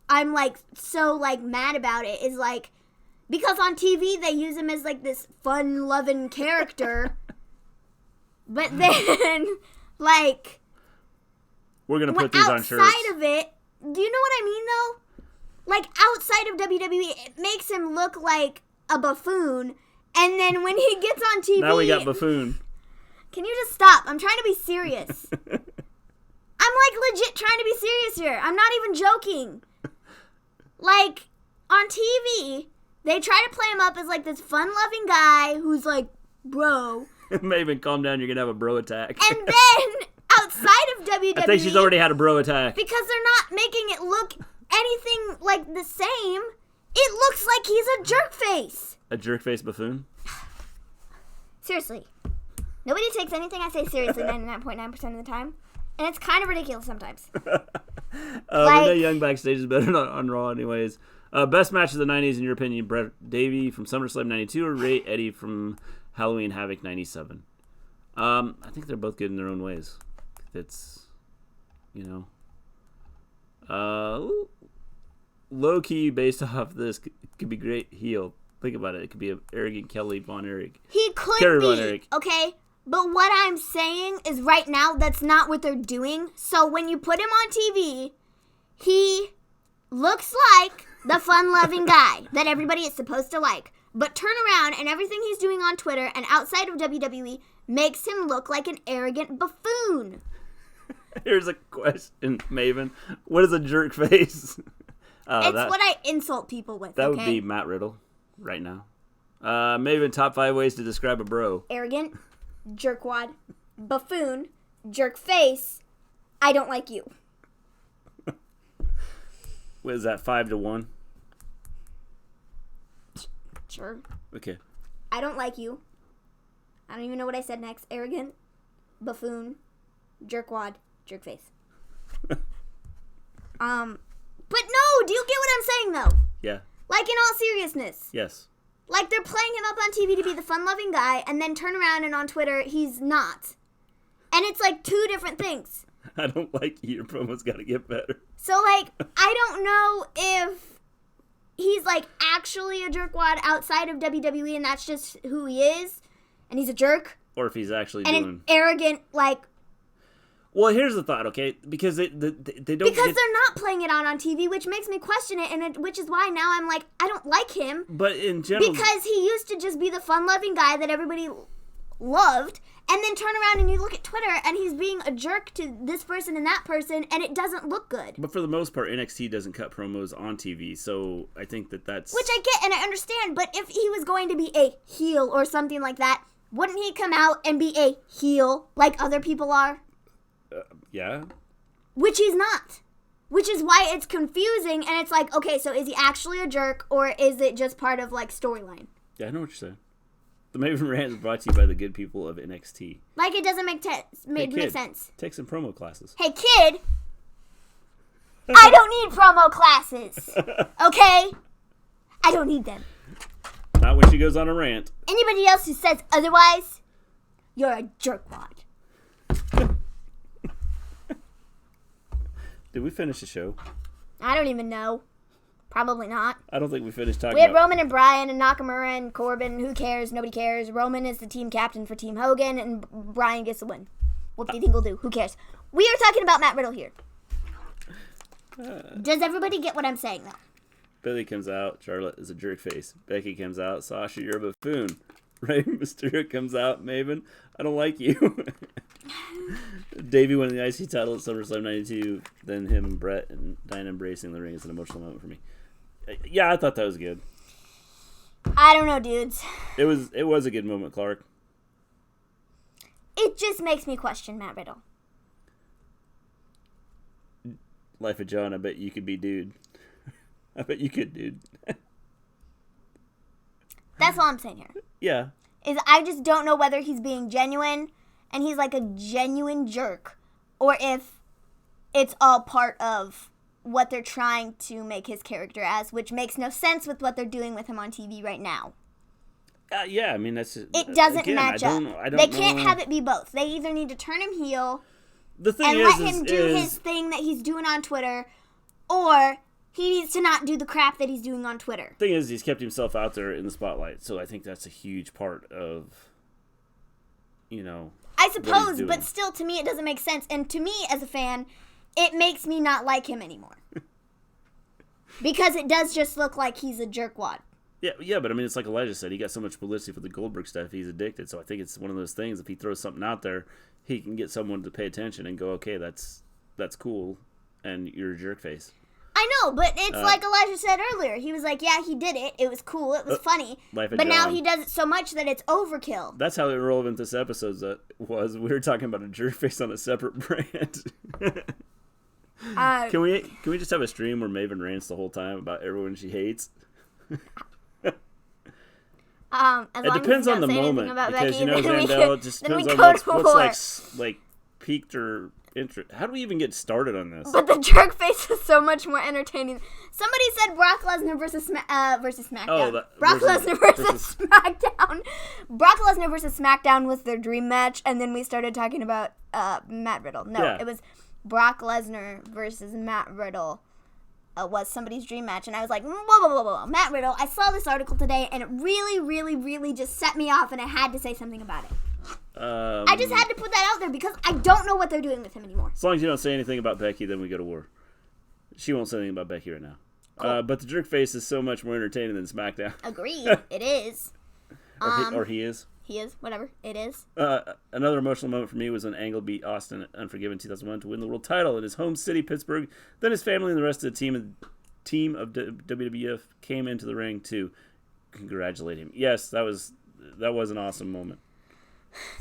I'm like so like mad about it is like Because on TV, they use him as, like, this fun-loving character. But then, like...
We're going to put these on shirts.
Outside of it, do you know what I mean, though? Like, outside of WWE, it makes him look like a buffoon. And then when he gets on TV...
Now we got buffoon.
Can you just stop? I'm trying to be serious. I'm, like, legit trying to be serious here. I'm not even joking. Like, on TV... They try to play him up as, like, this fun-loving guy who's like, bro.
Maven, calm down. You're going to have a bro attack.
And then, outside of WWE...
I think she's already had a bro attack.
Because they're not making it look anything, like, the same. It looks like he's a jerk face.
A jerk face buffoon?
Seriously. Nobody takes anything I say seriously 99.9% of the time. And it's kind of ridiculous sometimes.
Renee Young backstage is better on Raw anyways. Best match of the 90s in your opinion, Brett Davey from SummerSlam 92 or Ray Eddie from Halloween Havoc 97? I think they're both good in their own ways. It's, low-key based off this could be great heel. Think about it. It could be an arrogant Kelly Von Erich.
He could
Kerry
be,
Von Erich.
okay? But what I'm saying is right now, that's not what they're doing. So when you put him on TV, he looks like the fun-loving guy that everybody is supposed to like. But turn around and everything he's doing on Twitter and outside of WWE makes him look like an arrogant buffoon.
Here's a question, Maven. What is a jerk face?
It's what I insult people with,
That
okay?
would be Matt Riddle right now. Maven, top 5 ways to describe a bro.
Arrogant, jerkwad, buffoon, jerk face, I don't like you.
What is that, 5 to 1?
Sure.
Okay.
I don't like you. I don't even know what I said next. Arrogant, buffoon, jerkwad, jerk face. But no, do you get what I'm saying though?
Yeah.
Like in all seriousness.
Yes.
Like they're playing him up on TV to be the fun-loving guy and then turn around and on Twitter he's not. And it's like two different things.
I don't like you. Your promo's got to get better.
So like, I don't know if he's like actually a jerkwad outside of WWE and that's just who he is. And he's a jerk.
Or if he's actually
and
doing...
an arrogant, like...
Well, here's the thought, okay? Because they don't...
Because they're not playing it on TV, which makes me question it, and which is why now I'm like, I don't like him.
But in general...
Because he used to just be the fun-loving guy that everybody loved, and then turn around and you look at Twitter, and he's being a jerk to this person and that person, and it doesn't look good.
But for the most part, NXT doesn't cut promos on TV, so I think that's...
Which I get, and I understand, but if he was going to be a heel or something like that, wouldn't he come out and be a heel like other people are?
Yeah.
Which he's not. Which is why it's confusing, and it's like, okay, so is he actually a jerk, or is it just part of, like, storyline?
Yeah, I know what you're saying. The Maven Rant is brought to you by the good people of NXT.
Like, it doesn't make
Hey,
sense.
Take some promo classes.
Hey, kid! I don't need promo classes! Okay? I don't need them.
Not when she goes on a rant.
Anybody else who says otherwise, you're a jerkwad.
Did we finish the show?
I don't even know. Probably not.
I don't think we finished talking
We had
about...
Roman and Bryan and Nakamura and Corbin. Who cares? Nobody cares. Roman is the team captain for Team Hogan, and Bryan gets the win. What do you think we'll do? Who cares? We are talking about Matt Riddle here. Does everybody get what I'm saying, though?
Billy comes out. Charlotte is a jerk face. Becky comes out. Sasha, you're a buffoon. Rey Mysterio comes out. Maven, I don't like you. Davey winning the IC title at SummerSlam 92. Then him and Brett and Diana embracing the ring is an emotional moment for me. Yeah, I thought that was good.
I don't know, dudes.
It was a good moment, Clark.
It just makes me question Matt Riddle.
Life of John, I bet you could be dude. I bet you could, dude.
That's all I'm saying here.
Yeah.
Is I just don't know whether he's being genuine and he's like a genuine jerk, or if it's all part of what they're trying to make his character as, which makes no sense with what they're doing with him on TV right now.
Yeah, I mean, that's...
It doesn't match up. They can't have it be both. They either need to turn him heel
the thing
and
is,
let him do his thing that he's doing on Twitter, or he needs to not do the crap that he's doing on Twitter.
Thing is, he's kept himself out there in the spotlight, so I think that's a huge part of,
I suppose, but still, to me, it doesn't make sense. And to me, as a fan, it makes me not like him anymore. Because it does just look like he's a jerkwad.
Yeah, but I mean, it's like Elijah said, he got so much publicity for the Goldberg stuff, he's addicted. So I think it's one of those things, if he throws something out there, he can get someone to pay attention and go, okay, that's cool, and you're a jerk face.
I know, but it's like Elijah said earlier. He was like, yeah, he did it. It was cool. It was funny. But now he does it so much that it's overkill.
That's how irrelevant this episode was. We were talking about a jerk face on a separate brand. Can we just have a stream where Maven rants the whole time about everyone she hates?
It
depends on the moment, because
Becky,
Zandel, it just depends on what's like peaked or interest. How do we even get started on this?
But the jerk face is so much more entertaining. Somebody said Brock Lesnar versus SmackDown.
Oh,
Brock Lesnar versus SmackDown. Brock Lesnar versus SmackDown was their dream match, and then we started talking about Matt Riddle. No, It was Brock Lesnar versus Matt Riddle. Was somebody's dream match, and I was like, whoa, Matt Riddle. I saw this article today, and it really, really, really just set me off, and I had to say something about it. I just had to put that out there because I don't know what they're doing with him anymore.
As long as you don't say anything about Becky, then we go to war. She won't say anything about Becky right now. Cool. But the jerk face is so much more entertaining than SmackDown.
Agreed. It is.
Or he is.
He is. Whatever. It is.
Another emotional moment for me was when Angle beat Austin at Unforgiven 2001 to win the world title in his home city, Pittsburgh. Then his family and the rest of the team of WWF came into the ring to congratulate him. Yes, that was an awesome moment.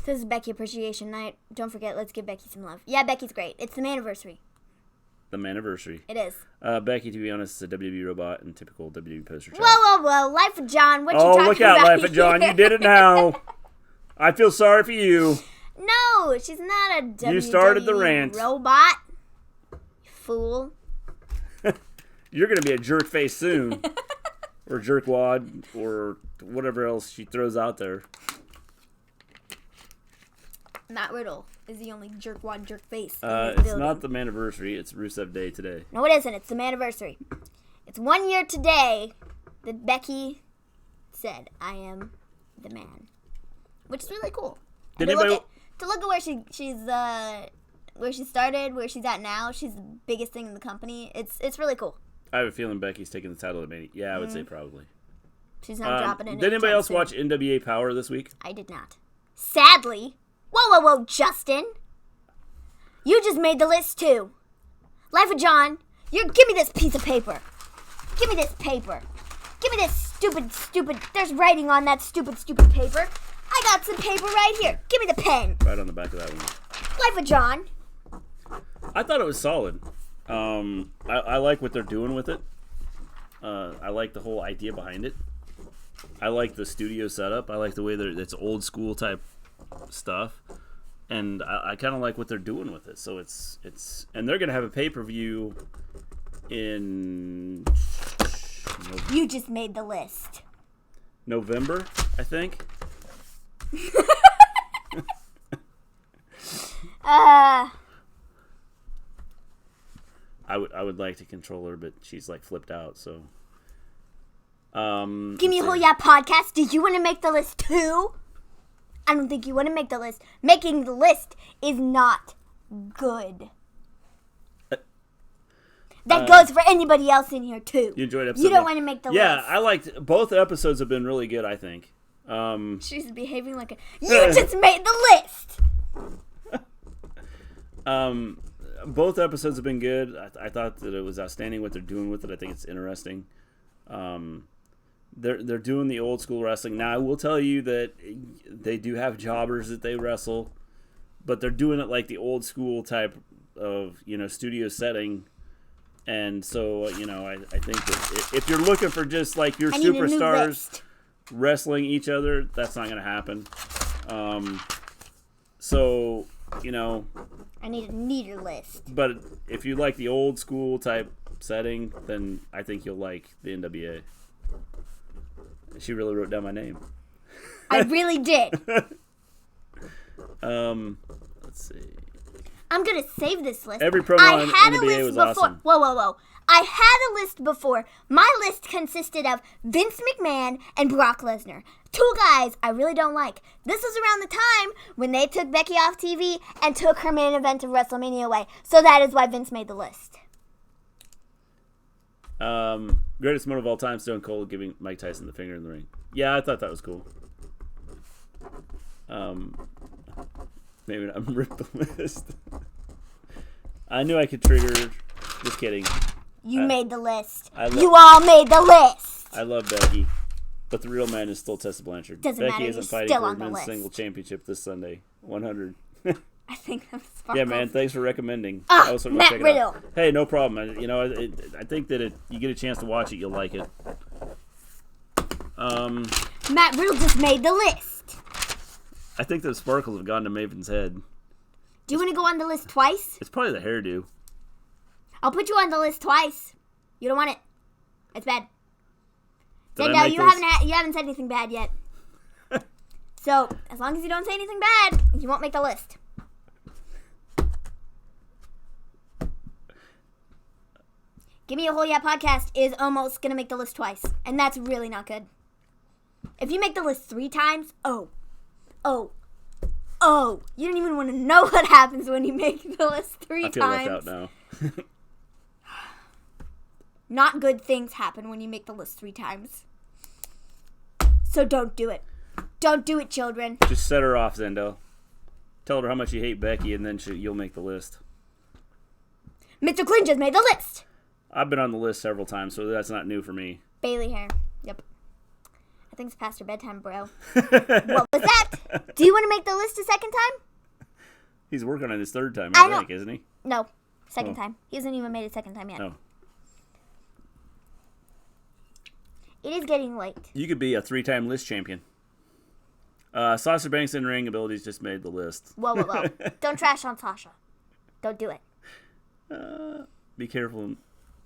This is Becky Appreciation Night. Don't forget, let's give Becky some love. Yeah, Becky's great. It's the Maniversary.
The Maniversary.
It is.
Becky, to be honest, is a WWE robot and typical WWE poster child.
Whoa. Life of John. What you talking about?
Oh, look out, Life of John. You did it now. I feel sorry for you.
No, she's not a WWE
You started the rant.
Robot. You fool.
You're going to be a jerk face soon. Or jerkwad, or whatever else she throws out there.
Matt Riddle is the only jerkwad jerk face.
It's not the Maniversary. It's Rusev Day today.
No, it isn't. It's the Maniversary. It's 1 year today that Becky said, "I am the man," which is really cool. To look at where where she started, where she's at now. She's the biggest thing in the company. It's really cool.
I have a feeling Becky's taking the title of Mania. Yeah, I would say probably.
She's not dropping it.
Did anybody else watch NWA Power this week?
I did not. Sadly. Whoa, Justin. You just made the list, too. Life of John, give me this piece of paper. Give me this paper. Give me this stupid, there's writing on that stupid paper. I got some paper right here. Give me the pen.
Right on the back of that one.
Life of John.
I thought it was solid. I like what they're doing with it. I like the whole idea behind it. I like the studio setup. I like the way that it's old school type stuff, and I kind of like what they're doing with it. So it's and they're gonna have a pay-per-view in
You just made the list.
November, I think. I would like to control her, but she's like flipped out. So
give me a whole podcast. Do you want to make the list too? I don't think you want to make the list. Making the list is not good. That goes for anybody else in here too.
You enjoyed episode
You don't want to make the list.
Yeah, I liked both episodes. Have been really good, I think.
She's behaving like a. You just made the list.
Both episodes have been good. I thought that it was outstanding what they're doing with it. I think it's interesting. They're doing the old school wrestling. Now, I will tell you that they do have jobbers that they wrestle, but they're doing it like the old school type of, studio setting. And so, I think that if you're looking for just like your superstars wrestling each other, that's not going to happen. So,
I need a neater list.
But if you like the old school type setting, then I think you'll like the NWA. She really wrote down my name.
I really did.
Let's see.
I'm going to save this list.
Every promo on NWA was awesome.
Whoa. I had a list before. My list consisted of Vince McMahon and Brock Lesnar. Two guys I really don't like. This was around the time when they took Becky off TV and took her main event of WrestleMania away. So that is why Vince made the list.
Greatest moment of all time, Stone Cold giving Mike Tyson the finger in the ring. Yeah, I thought that was cool. Maybe not rip the list. I knew I could trigger. Just kidding.
You made the list. You all made the list.
I love Becky, but the real man is still Tessa Blanchard.
Doesn't
Becky
matter.
isn't
You're
fighting
still
for
on the
men's
list.
single championship this Sunday. 100.
I think that was Sparkles.
Yeah, man. Thanks for recommending.
Ah,
I was
Matt
check it
Riddle.
out. Hey, no problem. I think that you get a chance to watch it, you'll like it.
Matt Riddle just made the list.
I think those sparkles have gone to Maven's head.
Do you want to go on the list twice?
It's probably the hairdo.
I'll put you on the list twice. You don't want it. It's bad.
Did I
Zendel,
make
you haven't said anything bad yet. So, as long as you don't say anything bad, you won't make the list. Give Me a Whole Yeah podcast is almost going to make the list twice. And that's really not good. If you make the list 3 times, you don't even want to know what happens when you make the list 3 times.
I feel left out now.
Not good things happen when you make the list 3 times. So don't do it. Don't do it, children.
Just set her off, Zendel. Tell her how much you hate Becky, and then you'll make the list.
Mr. Gleen just made the list.
I've been on the list several times, so that's not new for me.
Bayley hair. Yep. I think it's past your bedtime, bro. What was that? Do you want to make the list a second time?
He's working on his 3rd time, I think, isn't he?
No. Second time. He hasn't even made it second time yet.
Oh.
It is getting late.
You could be a 3-time list champion. Sasha Banks in ring abilities just made the list.
Whoa. Don't trash on Sasha. Don't do it.
Be careful,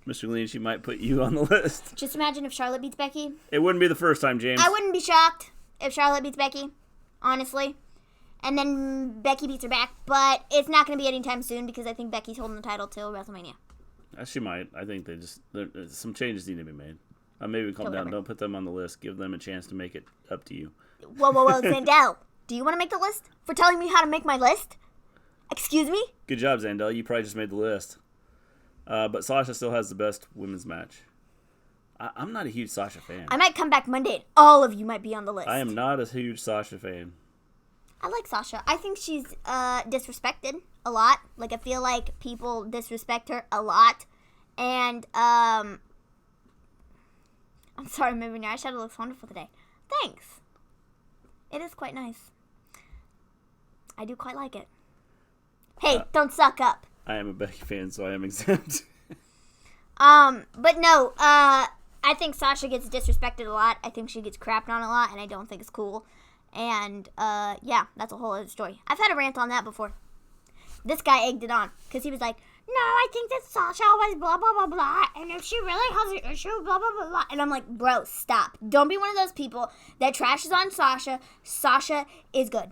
Mr. Gleen. She might put you on the list.
Just imagine if Charlotte beats Becky.
It wouldn't be the first time, James.
I wouldn't be shocked if Charlotte beats Becky, honestly. And then Becky beats her back. But it's not going to be anytime soon because I think Becky's holding the title till WrestleMania.
She might. I think some changes need to be made. Maybe calm down. Don't put them on the list. Give them a chance to make it up to you.
Whoa, Zendel. Do you want to make the list? For telling me how to make my list? Excuse me?
Good job, Zendel. You probably just made the list. But Sasha still has the best women's match. I'm not a huge Sasha fan.
I might come back Monday and all of you might be on the list.
I am not a huge Sasha fan.
I like Sasha. I think she's disrespected a lot. Like, I feel like people disrespect her a lot. And, I'm sorry, Maven, your eyeshadow looks wonderful today. Thanks. It is quite nice. I do quite like it. Hey, don't suck up.
I am a Becky fan, so I am exempt.
But no, I think Sasha gets disrespected a lot. I think she gets crapped on a lot, and I don't think it's cool. And, yeah, that's a whole other story. I've had a rant on that before. This guy egged it on, because he was like, no, I think that Sasha always blah, blah, blah, blah, and if she really has an issue, blah, blah, blah, blah. And I'm like, bro, stop. Don't be one of those people that trashes on Sasha. Sasha is good.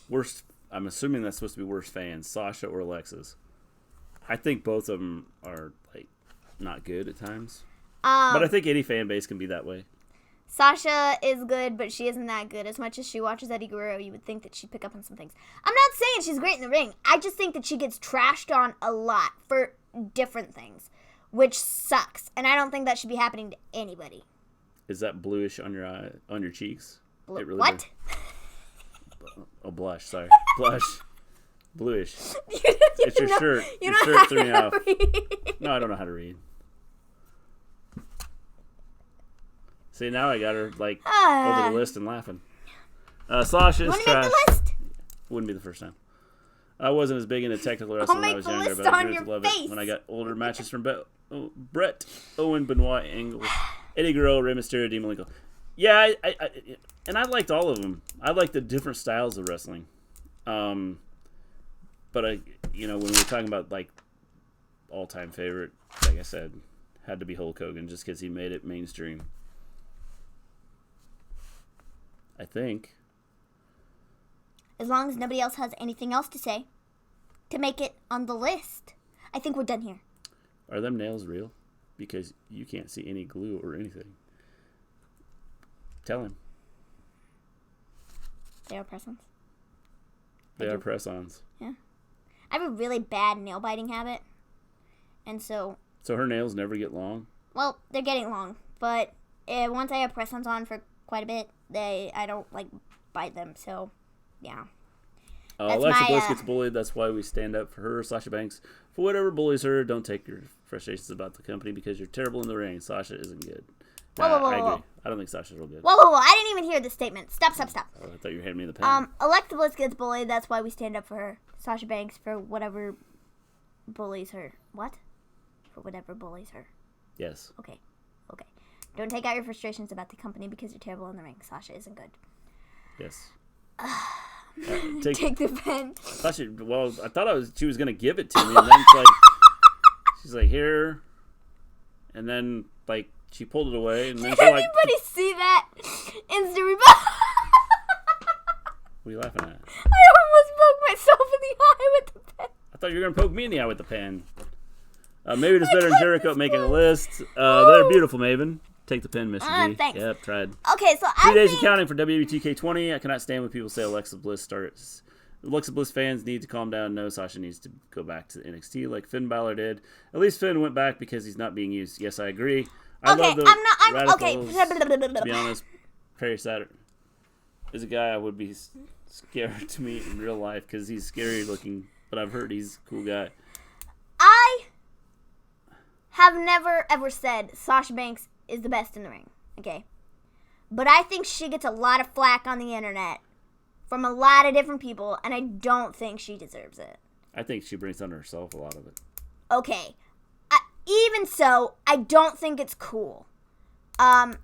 Worst, I'm assuming that's supposed to be worst fans, Sasha or Alexis. I think both of them are, like, not good at times. But I think any fan base can be that way.
Sasha is good, but she isn't that good. As much as she watches Eddie Guerrero, you would think that she'd pick up on some things. I'm not saying she's great in the ring. I just think that she gets trashed on a lot for different things, which sucks. And I don't think that should be happening to anybody.
Is that bluish on your eye, on your cheeks? It really
what?
Oh, blush. Sorry, blush. Bluish. It's your shirt. Your shirt threw me off. No, I don't know how to read. See, now I got her, like, over the list and laughing. Sasha's trash.
Make the list?
Wouldn't be the first time. I wasn't as big into technical wrestling when I was younger, but I grew to love it when I got older matches from Brett, Owen, Benoit, Angle, Eddie Guerrero, Rey Mysterio, Dean Malenko. Yeah, and I liked all of them. I liked the different styles of wrestling. But when we were talking about, like, all-time favorite, like I said, had to be Hulk Hogan just because he made it mainstream. I think.
As long as nobody else has anything else to say to make it on the list, I think we're done here.
Are them nails real? Because you can't see any glue or anything. Tell him.
They are press-ons.
They are press-ons.
Yeah. I have a really bad nail biting habit. And so...
So her nails never get long?
Well, they're getting long. But once I have press-ons on for quite a bit, I don't, like, bite them. So, yeah.
Alexa Bliss gets bullied. That's why we stand up for her. Sasha Banks, for whatever bullies her, don't take your frustrations about the company because you're terrible in the ring. Sasha isn't good.
Whoa.
I agree. I don't think Sasha's real good.
Whoa. I didn't even hear this statement. Stop.
Oh, I thought you were handing me the pen.
Alexa Bliss gets bullied. That's why we stand up for her. Sasha Banks, for whatever bullies her. What? For whatever bullies her.
Yes.
Okay. Don't take out your frustrations about the company because you're terrible in the ring. Sasha isn't good.
Yes.
Take the pen.
Sasha, well, I thought she was going to give it to me, and then it's like, she's like, here, and then, like, she pulled it away, and then she's like...
Did anybody see that? Instant rebuttal.
What are you laughing at?
I almost poked myself in the eye with the pen.
I thought you were going to poke me in the eye with the pen. Maybe it's better than Jericho making a list. They're beautiful, Maven. Take the pen, Mr. G.
Thanks.
Yep, tried.
Okay, so
3 days of counting for WWE 2K20. I cannot stand when people say Alexa Bliss starts. Alexa Bliss fans need to calm down. No, Sasha needs to go back to NXT like Finn Balor did. At least Finn went back because he's not being used. Yes, I agree. I love the radicals. To be honest, Perry Saturn is a guy I would be scared to meet in real life because he's scary looking, but I've heard he's a cool guy.
I have never ever said Sasha Banks is the best in the ring, okay? But I think she gets a lot of flack on the internet from a lot of different people, and I don't think she deserves it.
I think she brings on herself a lot of it.
Okay. Even so, I don't think it's cool. I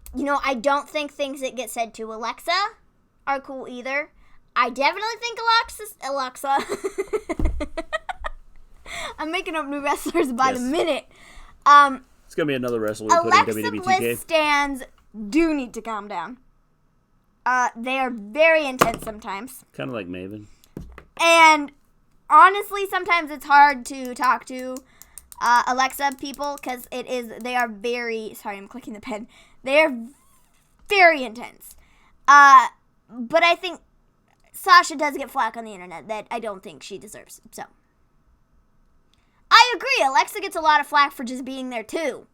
don't think things that get said to Alexa are cool either. I definitely think Alexa. I'm making up new wrestlers by the minute.
It's going to be another wrestler we put in WWE 2K.
Alexa Bliss stands do need to calm down. They are very intense sometimes.
Kind of like Maven.
And honestly, sometimes it's hard to talk to Alexa people because they are very, sorry, I'm clicking the pen. They are very intense. But I think Sasha does get flack on the internet that I don't think she deserves. So I agree. Alexa gets a lot of flack for just being there too.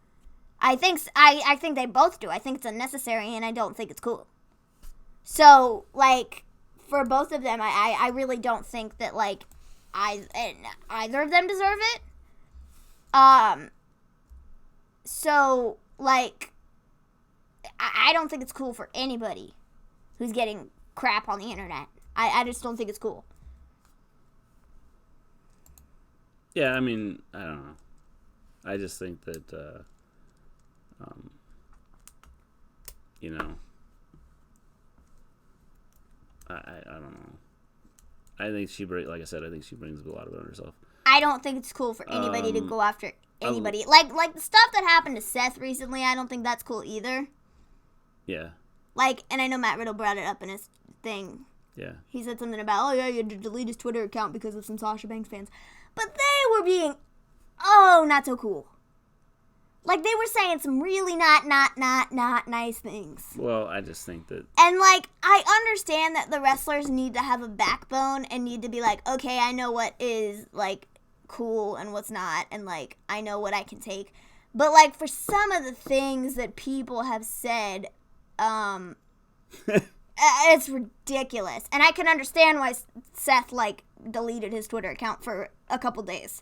I think they both do. I think it's unnecessary, and I don't think it's cool. So, like, for both of them, I really don't think that, like, either of them deserve it. So, like, I don't think it's cool for anybody who's getting crap on the internet. I just don't think it's cool.
Yeah, I mean, I don't know. I just think that, I don't know. I think like I said, I think she brings a lot of it on herself.
I don't think it's cool for anybody to go after anybody. Like the stuff that happened to Seth recently, I don't think that's cool either.
Yeah.
Like, and I know Matt Riddle brought it up in his thing.
Yeah.
He said something about, you had to delete his Twitter account because of some Sasha Banks fans. But they were being, not so cool. Like, they were saying some really not nice things.
Well, I just think that...
And, like, I understand that the wrestlers need to have a backbone and need to be like, okay, I know what is, like, cool and what's not, and, like, I know what I can take. But, like, for some of the things that people have said, it's ridiculous. And I can understand why Seth, like, deleted his Twitter account for a couple days.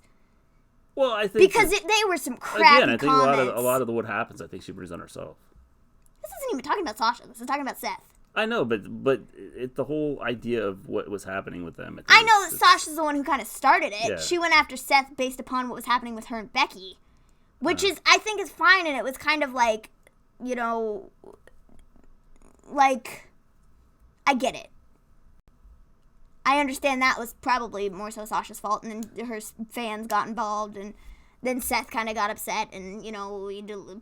Well, I think
because they were some crappy
I think
comments.
a lot of what happens, I think she brings on herself.
This isn't even talking about Sasha. This is talking about Seth.
I know, but the whole idea of what was happening with them.
I know that Sasha's the one who kind of started it.
Yeah.
She went after Seth based upon what was happening with her and Becky, which is, I think, is fine. And it was kind of like, like, I get it. I understand that was probably more so Sasha's fault, and then her fans got involved, and then Seth kind of got upset, and,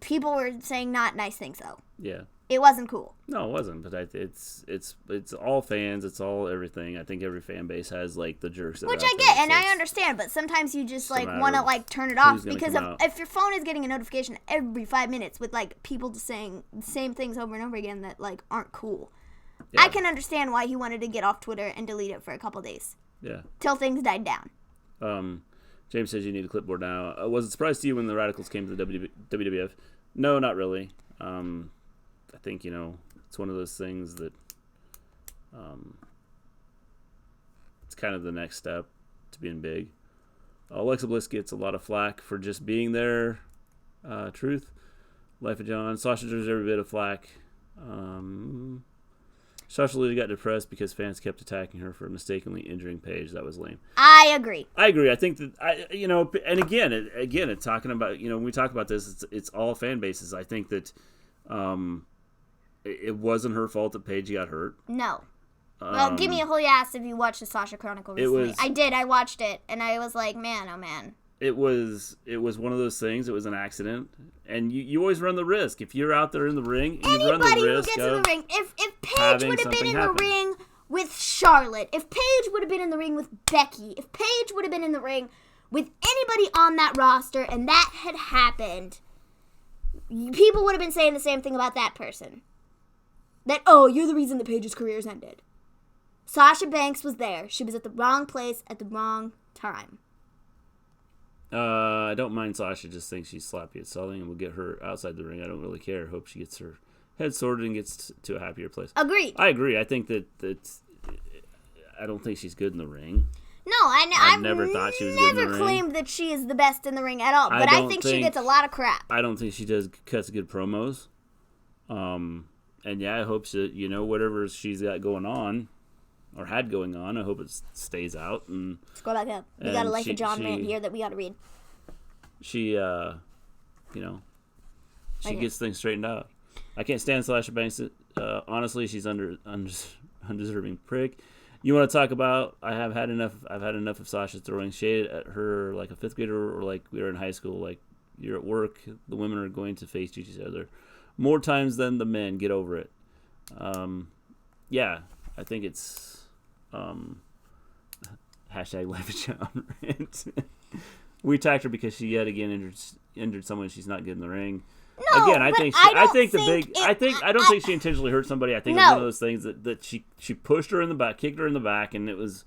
people were saying not nice things, though.
Yeah.
It wasn't cool.
No, it wasn't. But it's all fans. It's all everything. I think every fan base has like the jerks.
Which I get, and I understand. But sometimes you just like want to like turn it off because if your phone is getting a notification every 5 minutes with like people just saying the same things over and over again that like aren't cool, I can understand why he wanted to get off Twitter and delete it for a couple days. Yeah. Till things died down.
James says you need a clipboard now. Was it surprised to you when the Radicals came to the WWF? No, not really. I think, it's one of those things that it's kind of the next step to being big. Alexa Bliss gets a lot of flack for just being there. Truth. Life of John. Sasha deserves every bit of flack. Sasha Lita got depressed because fans kept attacking her for mistakenly injuring Paige. That was lame.
I agree.
I think that and again, talking about when we talk about this, it's all fan bases. I think that it wasn't her fault that Paige got hurt.
No. Well, give me a holy ass if you watched the Sasha Chronicle recently. I did. I watched it, and I was like, man, oh man.
It was one of those things. It was an accident, and you always run the risk if you're out there in the ring. You run the risk
who gets in the ring, if Paige would have been in the ring with Charlotte, if Paige would have been in the ring with Becky, if Paige would have been in the ring with anybody on that roster, and that had happened, people would have been saying the same thing about that person. That, oh, you're the reason that Paige's career's ended. Sasha Banks was there. She was at the wrong place at the wrong time.
I don't mind Sasha. Just think she's sloppy at selling, and we'll get her outside the ring. I don't really care. Hope she gets her head sorted and gets to a happier place.
Agreed.
I agree. I think that I don't think she's good in the ring.
No, I've never thought she was good in the ring. Never claimed that she is the best in the ring at all. But I think she gets a lot of crap.
I don't think she cuts good promos. And yeah, I hope that whatever she's got going on. Or had going on. I hope it stays out. And
scroll back up. We got a Life of John rant here that we got to read.
She, she gets things straightened out. I can't stand Sasha Banks. Honestly, she's undeserving prick. You want to talk about? I've had enough of Sasha throwing shade at her like a fifth grader, or like we were in high school. Like you're at work, the women are going to face each other more times than the men. Get over it. Yeah, I think it's. Hashtag Life of John rant. We attacked her because she yet again injured someone. She's not good in the ring.
No,
again, I don't think she intentionally hurt somebody. I think it was one of those things that she pushed her in the back, kicked her in the back, and it was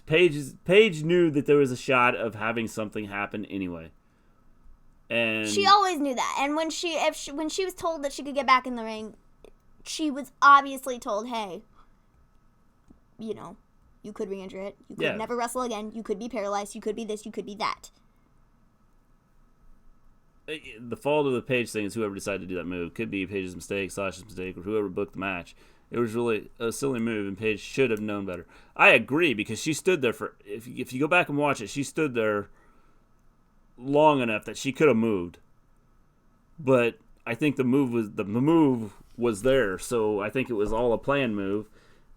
Paige knew that there was a shot of having something happen anyway. And
she always knew that. And when she was told that she could get back in the ring, she was obviously told, hey, you could re-injure it. You could never wrestle again. You could be paralyzed. You could be this. You could be that.
The fault of the Paige thing is whoever decided to do that move. Could be Paige's mistake, Sasha's mistake, or whoever booked the match. It was really a silly move, and Paige should have known better. I agree, because she stood there for... If you go back and watch it, she stood there long enough that she could have moved. But I think the move was there, so I think it was all a planned move.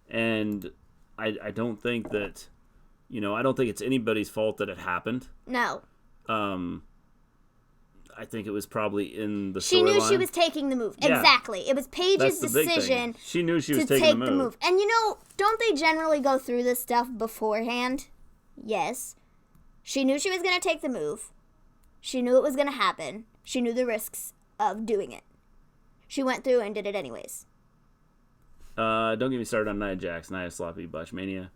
And... I don't think that, I don't think it's anybody's fault that it happened.
No.
I think it was probably in the storyline.
She knew she was taking the move. Yeah. Exactly. It was Paige's decision.
She knew she was taking the move.
And don't they generally go through this stuff beforehand? Yes. She knew she was going to take the move. She knew it was going to happen. She knew the risks of doing it. She went through and did it anyways.
Don't get me started on Nia Jax. Nia sloppy botchmania.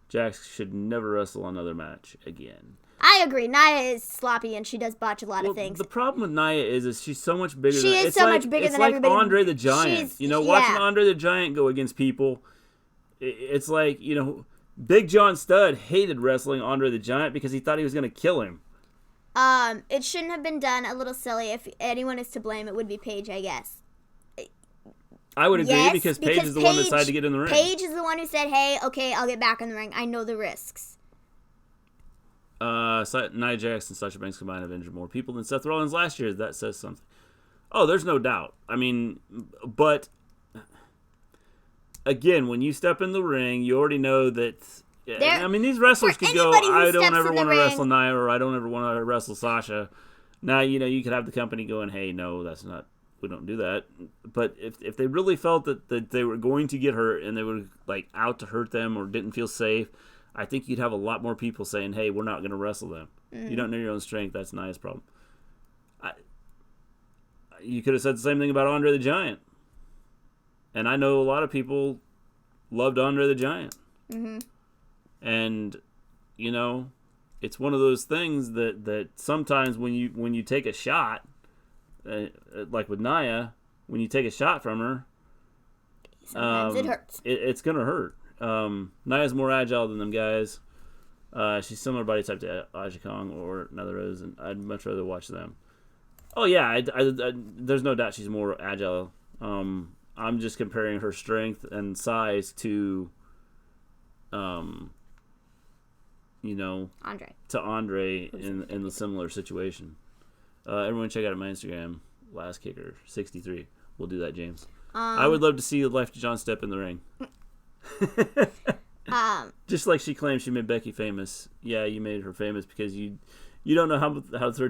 Jax should never wrestle another match again.
I agree. Nia is sloppy and she does botch a lot of things.
The problem with Nia is she's so much bigger.
She is so much bigger than everybody.
It's like Andre the Giant. Watching Andre the Giant go against people. It's like Big John Studd hated wrestling Andre the Giant because he thought he was going to kill him.
It shouldn't have been done. A little silly. If anyone is to blame, it would be Paige, I guess.
I would agree because Paige is the one that decided to get in the ring.
Paige is the one who said, hey, okay, I'll get back in the ring. I know the risks.
Nia Jax and Sasha Banks combined have injured more people than Seth Rollins last year. That says something. Oh, there's no doubt. I mean, but again, when you step in the ring, you already know that... these wrestlers could go, I don't ever want to wrestle Nia, or I don't ever want to wrestle Sasha. Now, you could have the company going, hey, no, that's not we don't do that. But if they really felt that they were going to get hurt and they were like out to hurt them or didn't feel safe, I think you'd have a lot more people saying, "Hey, we're not going to wrestle them. You don't know your own strength. That's Nia's problem." You could have said the same thing about Andre the Giant. And I know a lot of people loved Andre the Giant.
Mm-hmm.
And, you know, it's one of those things that sometimes when you take a shot, like with Nia, when you take a shot from her,
sometimes it hurts.
It's going to hurt. Nia's more agile than them guys. She's similar body type to Aja Kong or Nyla Rose, and I'd much rather watch them. Oh, yeah, there's no doubt she's more agile. I'm just comparing her strength and size to, Andre in the similar situation. Everyone check out my Instagram, Last Kicker 63. We'll do that, James. I would love to see Life to John step in the ring. Just like she claims she made Becky famous. Yeah, you made her famous because you don't know how to throw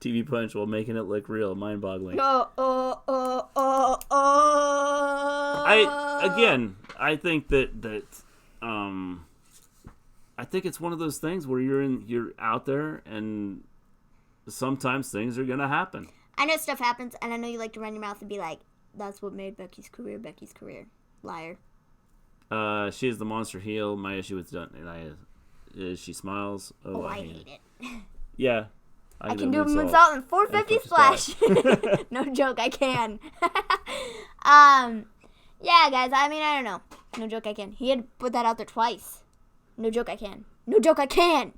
TV punch while making it look real. Mind-boggling. I think that I think it's one of those things where you're out there and sometimes things are gonna happen.
I know stuff happens, and I know you like to run your mouth and be like, "That's what made Becky's career. Liar."
She is the monster heel. My issue with Nia is she smiles. Oh, I hate it. Yeah.
I can do a moonsault and 450 splash. No joke, I can. Yeah, guys, I mean, I don't know. No joke, I can. He had put that out there twice. No joke, I can. No joke, I can.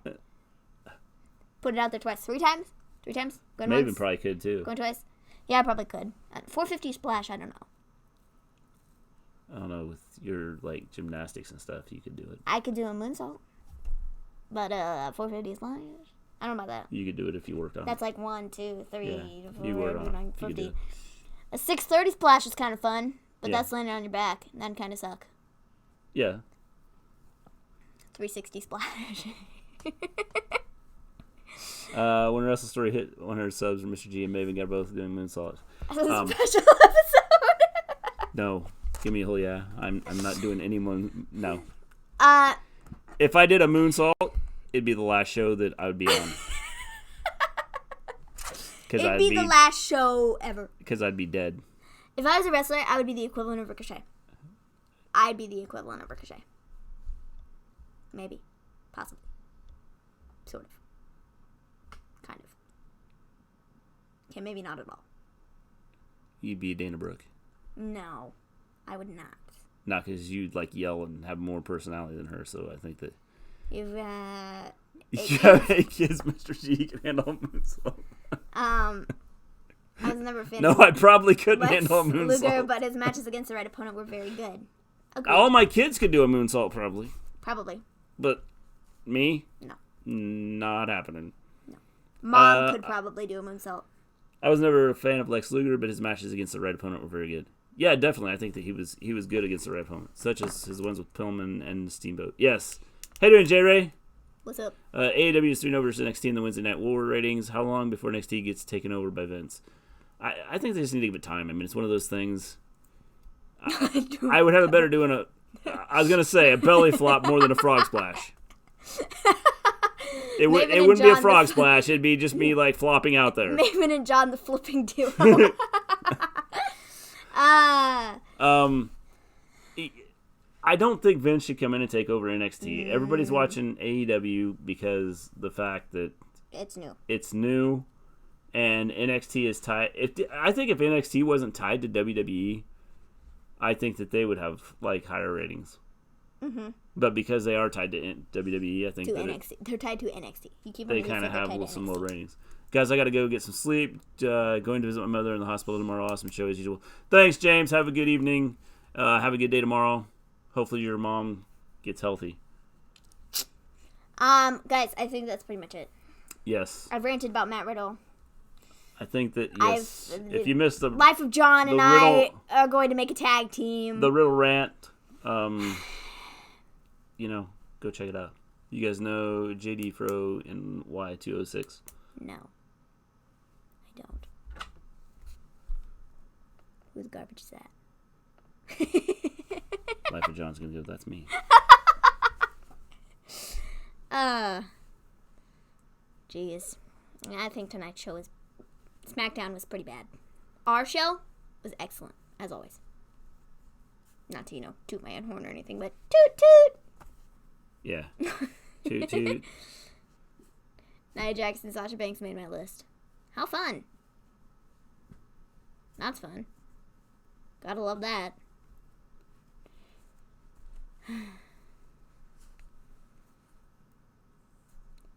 Put it out there twice. 3 times? 3 times? Going
Maven
once?
probably could, too.
Going twice? Yeah, I probably could. 450 splash, I don't know.
I don't know, with your, like, gymnastics and stuff, you could do it.
I could do a moonsault. But 450 splash? I don't know about that.
You could do it if you worked on
That's like 1, 2, 3, 4,
you work on
9, 50.
it.
A 630 splash is kind of fun, but
Yeah.
that's landing on your back. And that kind of suck.
Yeah.
360 splash.
When Wrestle Story hit 100 subs, Mr. G and Maven got both doing moonsaults.
That's a special episode.
No, give me a whole yeah. I'm not doing any moon. No.
Uh,
If I did a moonsault, it'd be the last show that I would be on.
It'd be the last show ever.
Because I'd be dead.
If I was a wrestler, I would be the equivalent of Ricochet. I'd be the equivalent of Ricochet. Maybe. Possibly. Sort of. Kind of. Okay, maybe not at all.
You'd be Dana Brooke.
No, I would not.
Not because you'd like yell and have more personality than her, so I think that...
You've,
You have 8 kids, Mr. G can handle a moonsault.
I was never a fan
No,
of
I probably couldn't
Lex
handle a moonsault.
Luger, but his matches against the right opponent were very good. Agreed.
All my kids could do a moonsault, probably.
Probably.
But me?
No.
Not happening.
No. Mom could probably do a moonsault.
I was never a fan of Lex Luger, but his matches against the right opponent were very good. Yeah, definitely. I think that he was good against the right opponent, such as his ones with Pillman and Steamboat. Yes. How you doing, J-Ray?
What's up?
AEW is 3-0 versus NXT in the Wednesday Night War ratings. How long before NXT gets taken over by Vince? I think they just need to give it time. I mean, it's one of those things. I would have it better doing I was going to say a belly flop more than a frog splash. It wouldn't be a frog splash. It'd be just me like flopping out there.
Maven and John the flipping duo.
I don't think Vince should come in and take over NXT. Everybody's watching AEW because the fact that
it's
new, and NXT is tied. I think if NXT wasn't tied to WWE, I think that they would have like higher ratings. Mm-hmm. But because they are tied to WWE, I think
to NXT. They're tied to NXT.
They kind of have some more ratings. Guys, I got to go get some sleep. Going to visit my mother in the hospital tomorrow. Awesome show as usual. Thanks, James. Have a good evening. Have a good day tomorrow. Hopefully your mom gets healthy.
Guys, I think that's pretty much it.
Yes.
I've ranted about Matt Riddle.
I think that, yes. If you missed the
Life of John and I are going to make a tag team.
The Riddle rant, go check it out. You guys know JD Fro and Y206?
No. I don't. Who the garbage is that?
Life of John's gonna go, that's me.
Jeez. I think tonight's show Smackdown was pretty bad. Our show was excellent, as always. Not to, toot my own horn or anything, but toot toot!
Yeah. Toot toot.
Nia Jax and Sasha Banks made my list. How fun. That's fun. Gotta love that.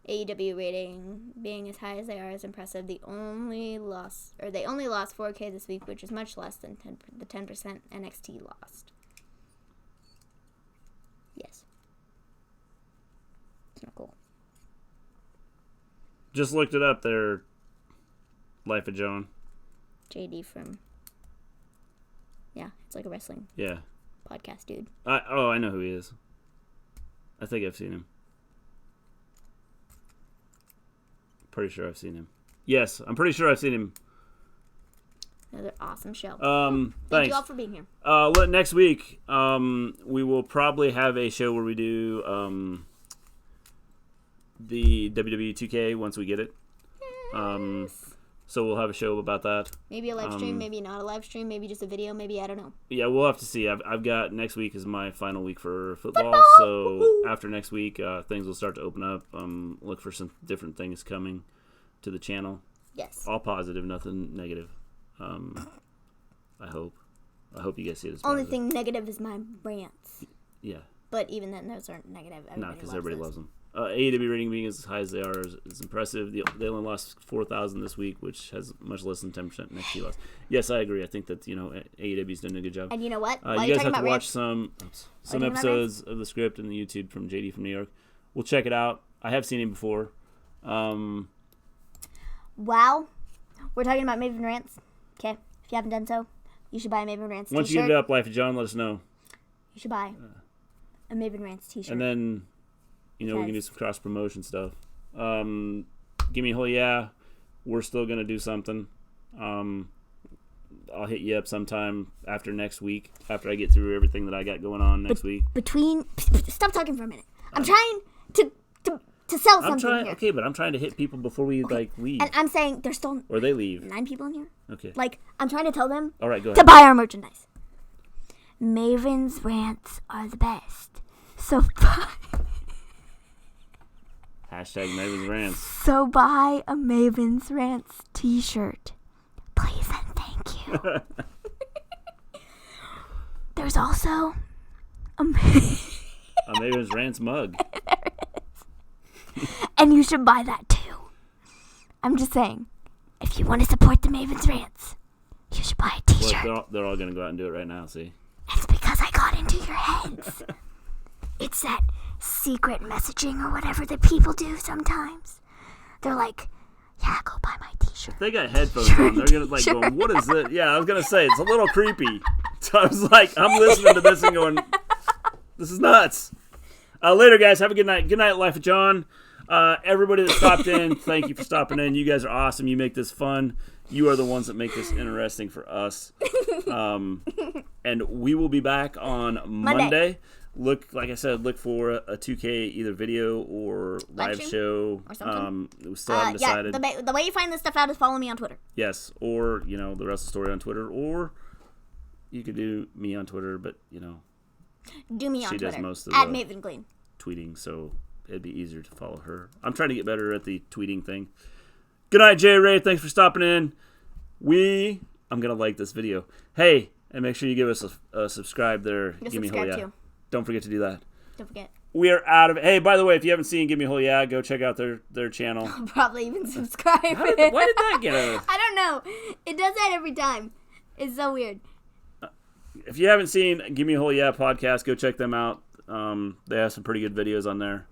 AEW rating being as high as they are is impressive. They only lost 4K this week, which is much less than the 10% NXT lost. Yes. It's not cool.
Just looked it up there. Life of John.
JD from... Yeah, it's like a wrestling podcast dude.
I know who he is. I think I've seen him. Pretty sure I've seen him. Yes, I'm pretty sure I've seen him.
Another awesome show.
Thanks.
Thank you all for being here.
Next week, we will probably have a show where we do the WWE 2K once we get it.
Yes.
So we'll have a show about that.
Maybe a live stream, maybe not a live stream, maybe just a video, maybe I don't know.
Yeah, we'll have to see. I've got next week is my final week for football. So
Woo-hoo!
after next week, things will start to open up. Look for some different things coming to the channel.
Yes.
All positive, nothing negative. I hope you guys see it as
Only
positive.
thing negative is my rants.
Yeah.
But even then, those aren't negative.
No, because everybody loves them. AEW rating being as high as they are is impressive. They only lost 4,000 this week, which has much less than 10% NXT loss. Yes, I agree. I think that AEW's done a good job.
And you know what?
You guys have to watch some episodes of the script and the YouTube from JD from New York. We'll check it out. I have seen him before.
Wow, we're talking about Maven rants. Okay, if you haven't done so, you should buy a Maven rants
Once
t-shirt.
you get it up, Life of John, let us know.
You should buy a Maven rants t-shirt.
And then, we can do some cross-promotion stuff. Give me a whole yeah. We're still going to do something. I'll hit you up sometime after next week, after I get through everything that I got going on next week.
Stop talking for a minute. I'm trying to sell something here.
Okay, but I'm trying to hit people before we leave.
And I'm saying there's still...
Or they leave.
9 people in here.
Okay.
I'm trying to tell them
All right, go
to
ahead.
buy our merchandise. Maven's rants are the best. So buy...
Hashtag Maven's Rants.
So buy a Maven's Rants t-shirt. Please and thank you. There's also a
Maven's Rants mug.
And you should buy that too. I'm just saying, if you want to support the Maven's Rants, you should buy a t-shirt.
Well, they're all going to go out and do it right now, see?
It's because I got into your heads. It's that secret messaging or whatever that people do sometimes. They're like, yeah, go buy my t-shirt.
If they got headphones on, they're going to going, what is it? Yeah, I was going to say, it's a little creepy. So I was like, I'm listening to this and going, this is nuts. Later, guys. Have a good night. Good night, Life of John. Everybody that stopped in, thank you for stopping in. You guys are awesome. You make this fun. You are the ones that make this interesting for us. And we will be back on Monday. Like I said, look for a 2K either video or live show.
Or something.
We still haven't decided.
Yeah, the way you find this stuff out is follow me on Twitter.
Yes, or the Wrestle Story on Twitter, or you could do me on Twitter, but
do me on
she
Twitter.
does most of
at
the
Maven Gleen.
tweeting, so it'd be easier to follow her. I'm trying to get better at the tweeting thing. Good night, Jay Ray. Thanks for stopping in. I'm gonna like this video. Hey, and make sure you give us a subscribe there. Give me a whole yeah.
Too.
Don't forget to do that.
Don't forget.
We are out of it. Hey, by the way, if you haven't seen Give Me a Whole Yeah, go check out their channel.
I'll probably even subscribe.
Why did that get us?
I don't know. It does that every time. It's so weird.
If you haven't seen Give Me a Whole Yeah podcast, go check them out. They have some pretty good videos on there.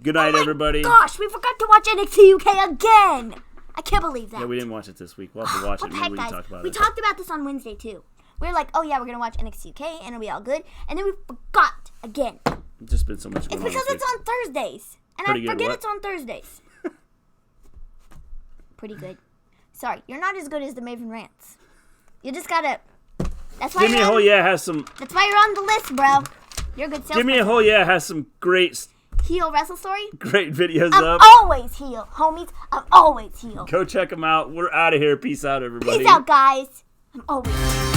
Good night, everybody.
Gosh, we forgot to watch NXT UK again. I can't believe that.
Yeah, we didn't watch it this week. We'll have to watch it.
What the
Maybe
heck,
we
guys?
can talk about
We
it.
talked about this on Wednesday, too. We were like, oh, yeah, we're going to watch NXT UK, and it'll be all good. And then we forgot again.
It's just been so much going
It's because
on.
it's on Thursdays. And
Pretty
I
good,
forget
what?
it's on Thursdays. Pretty good. Sorry, you're not as good as the Maven Rants. You just got to That's why
Give Me a Hole Yeah has some.
That's why you're on the list, bro. You're a good salesperson.
Give Me a Hole Yeah has some great
Heel Wrestle Story?
videos
I'm
up.
always heel, homies. I'm always heel.
Go check them out. We're out of here. Peace out, everybody.
Peace out, guys. I'm always heel.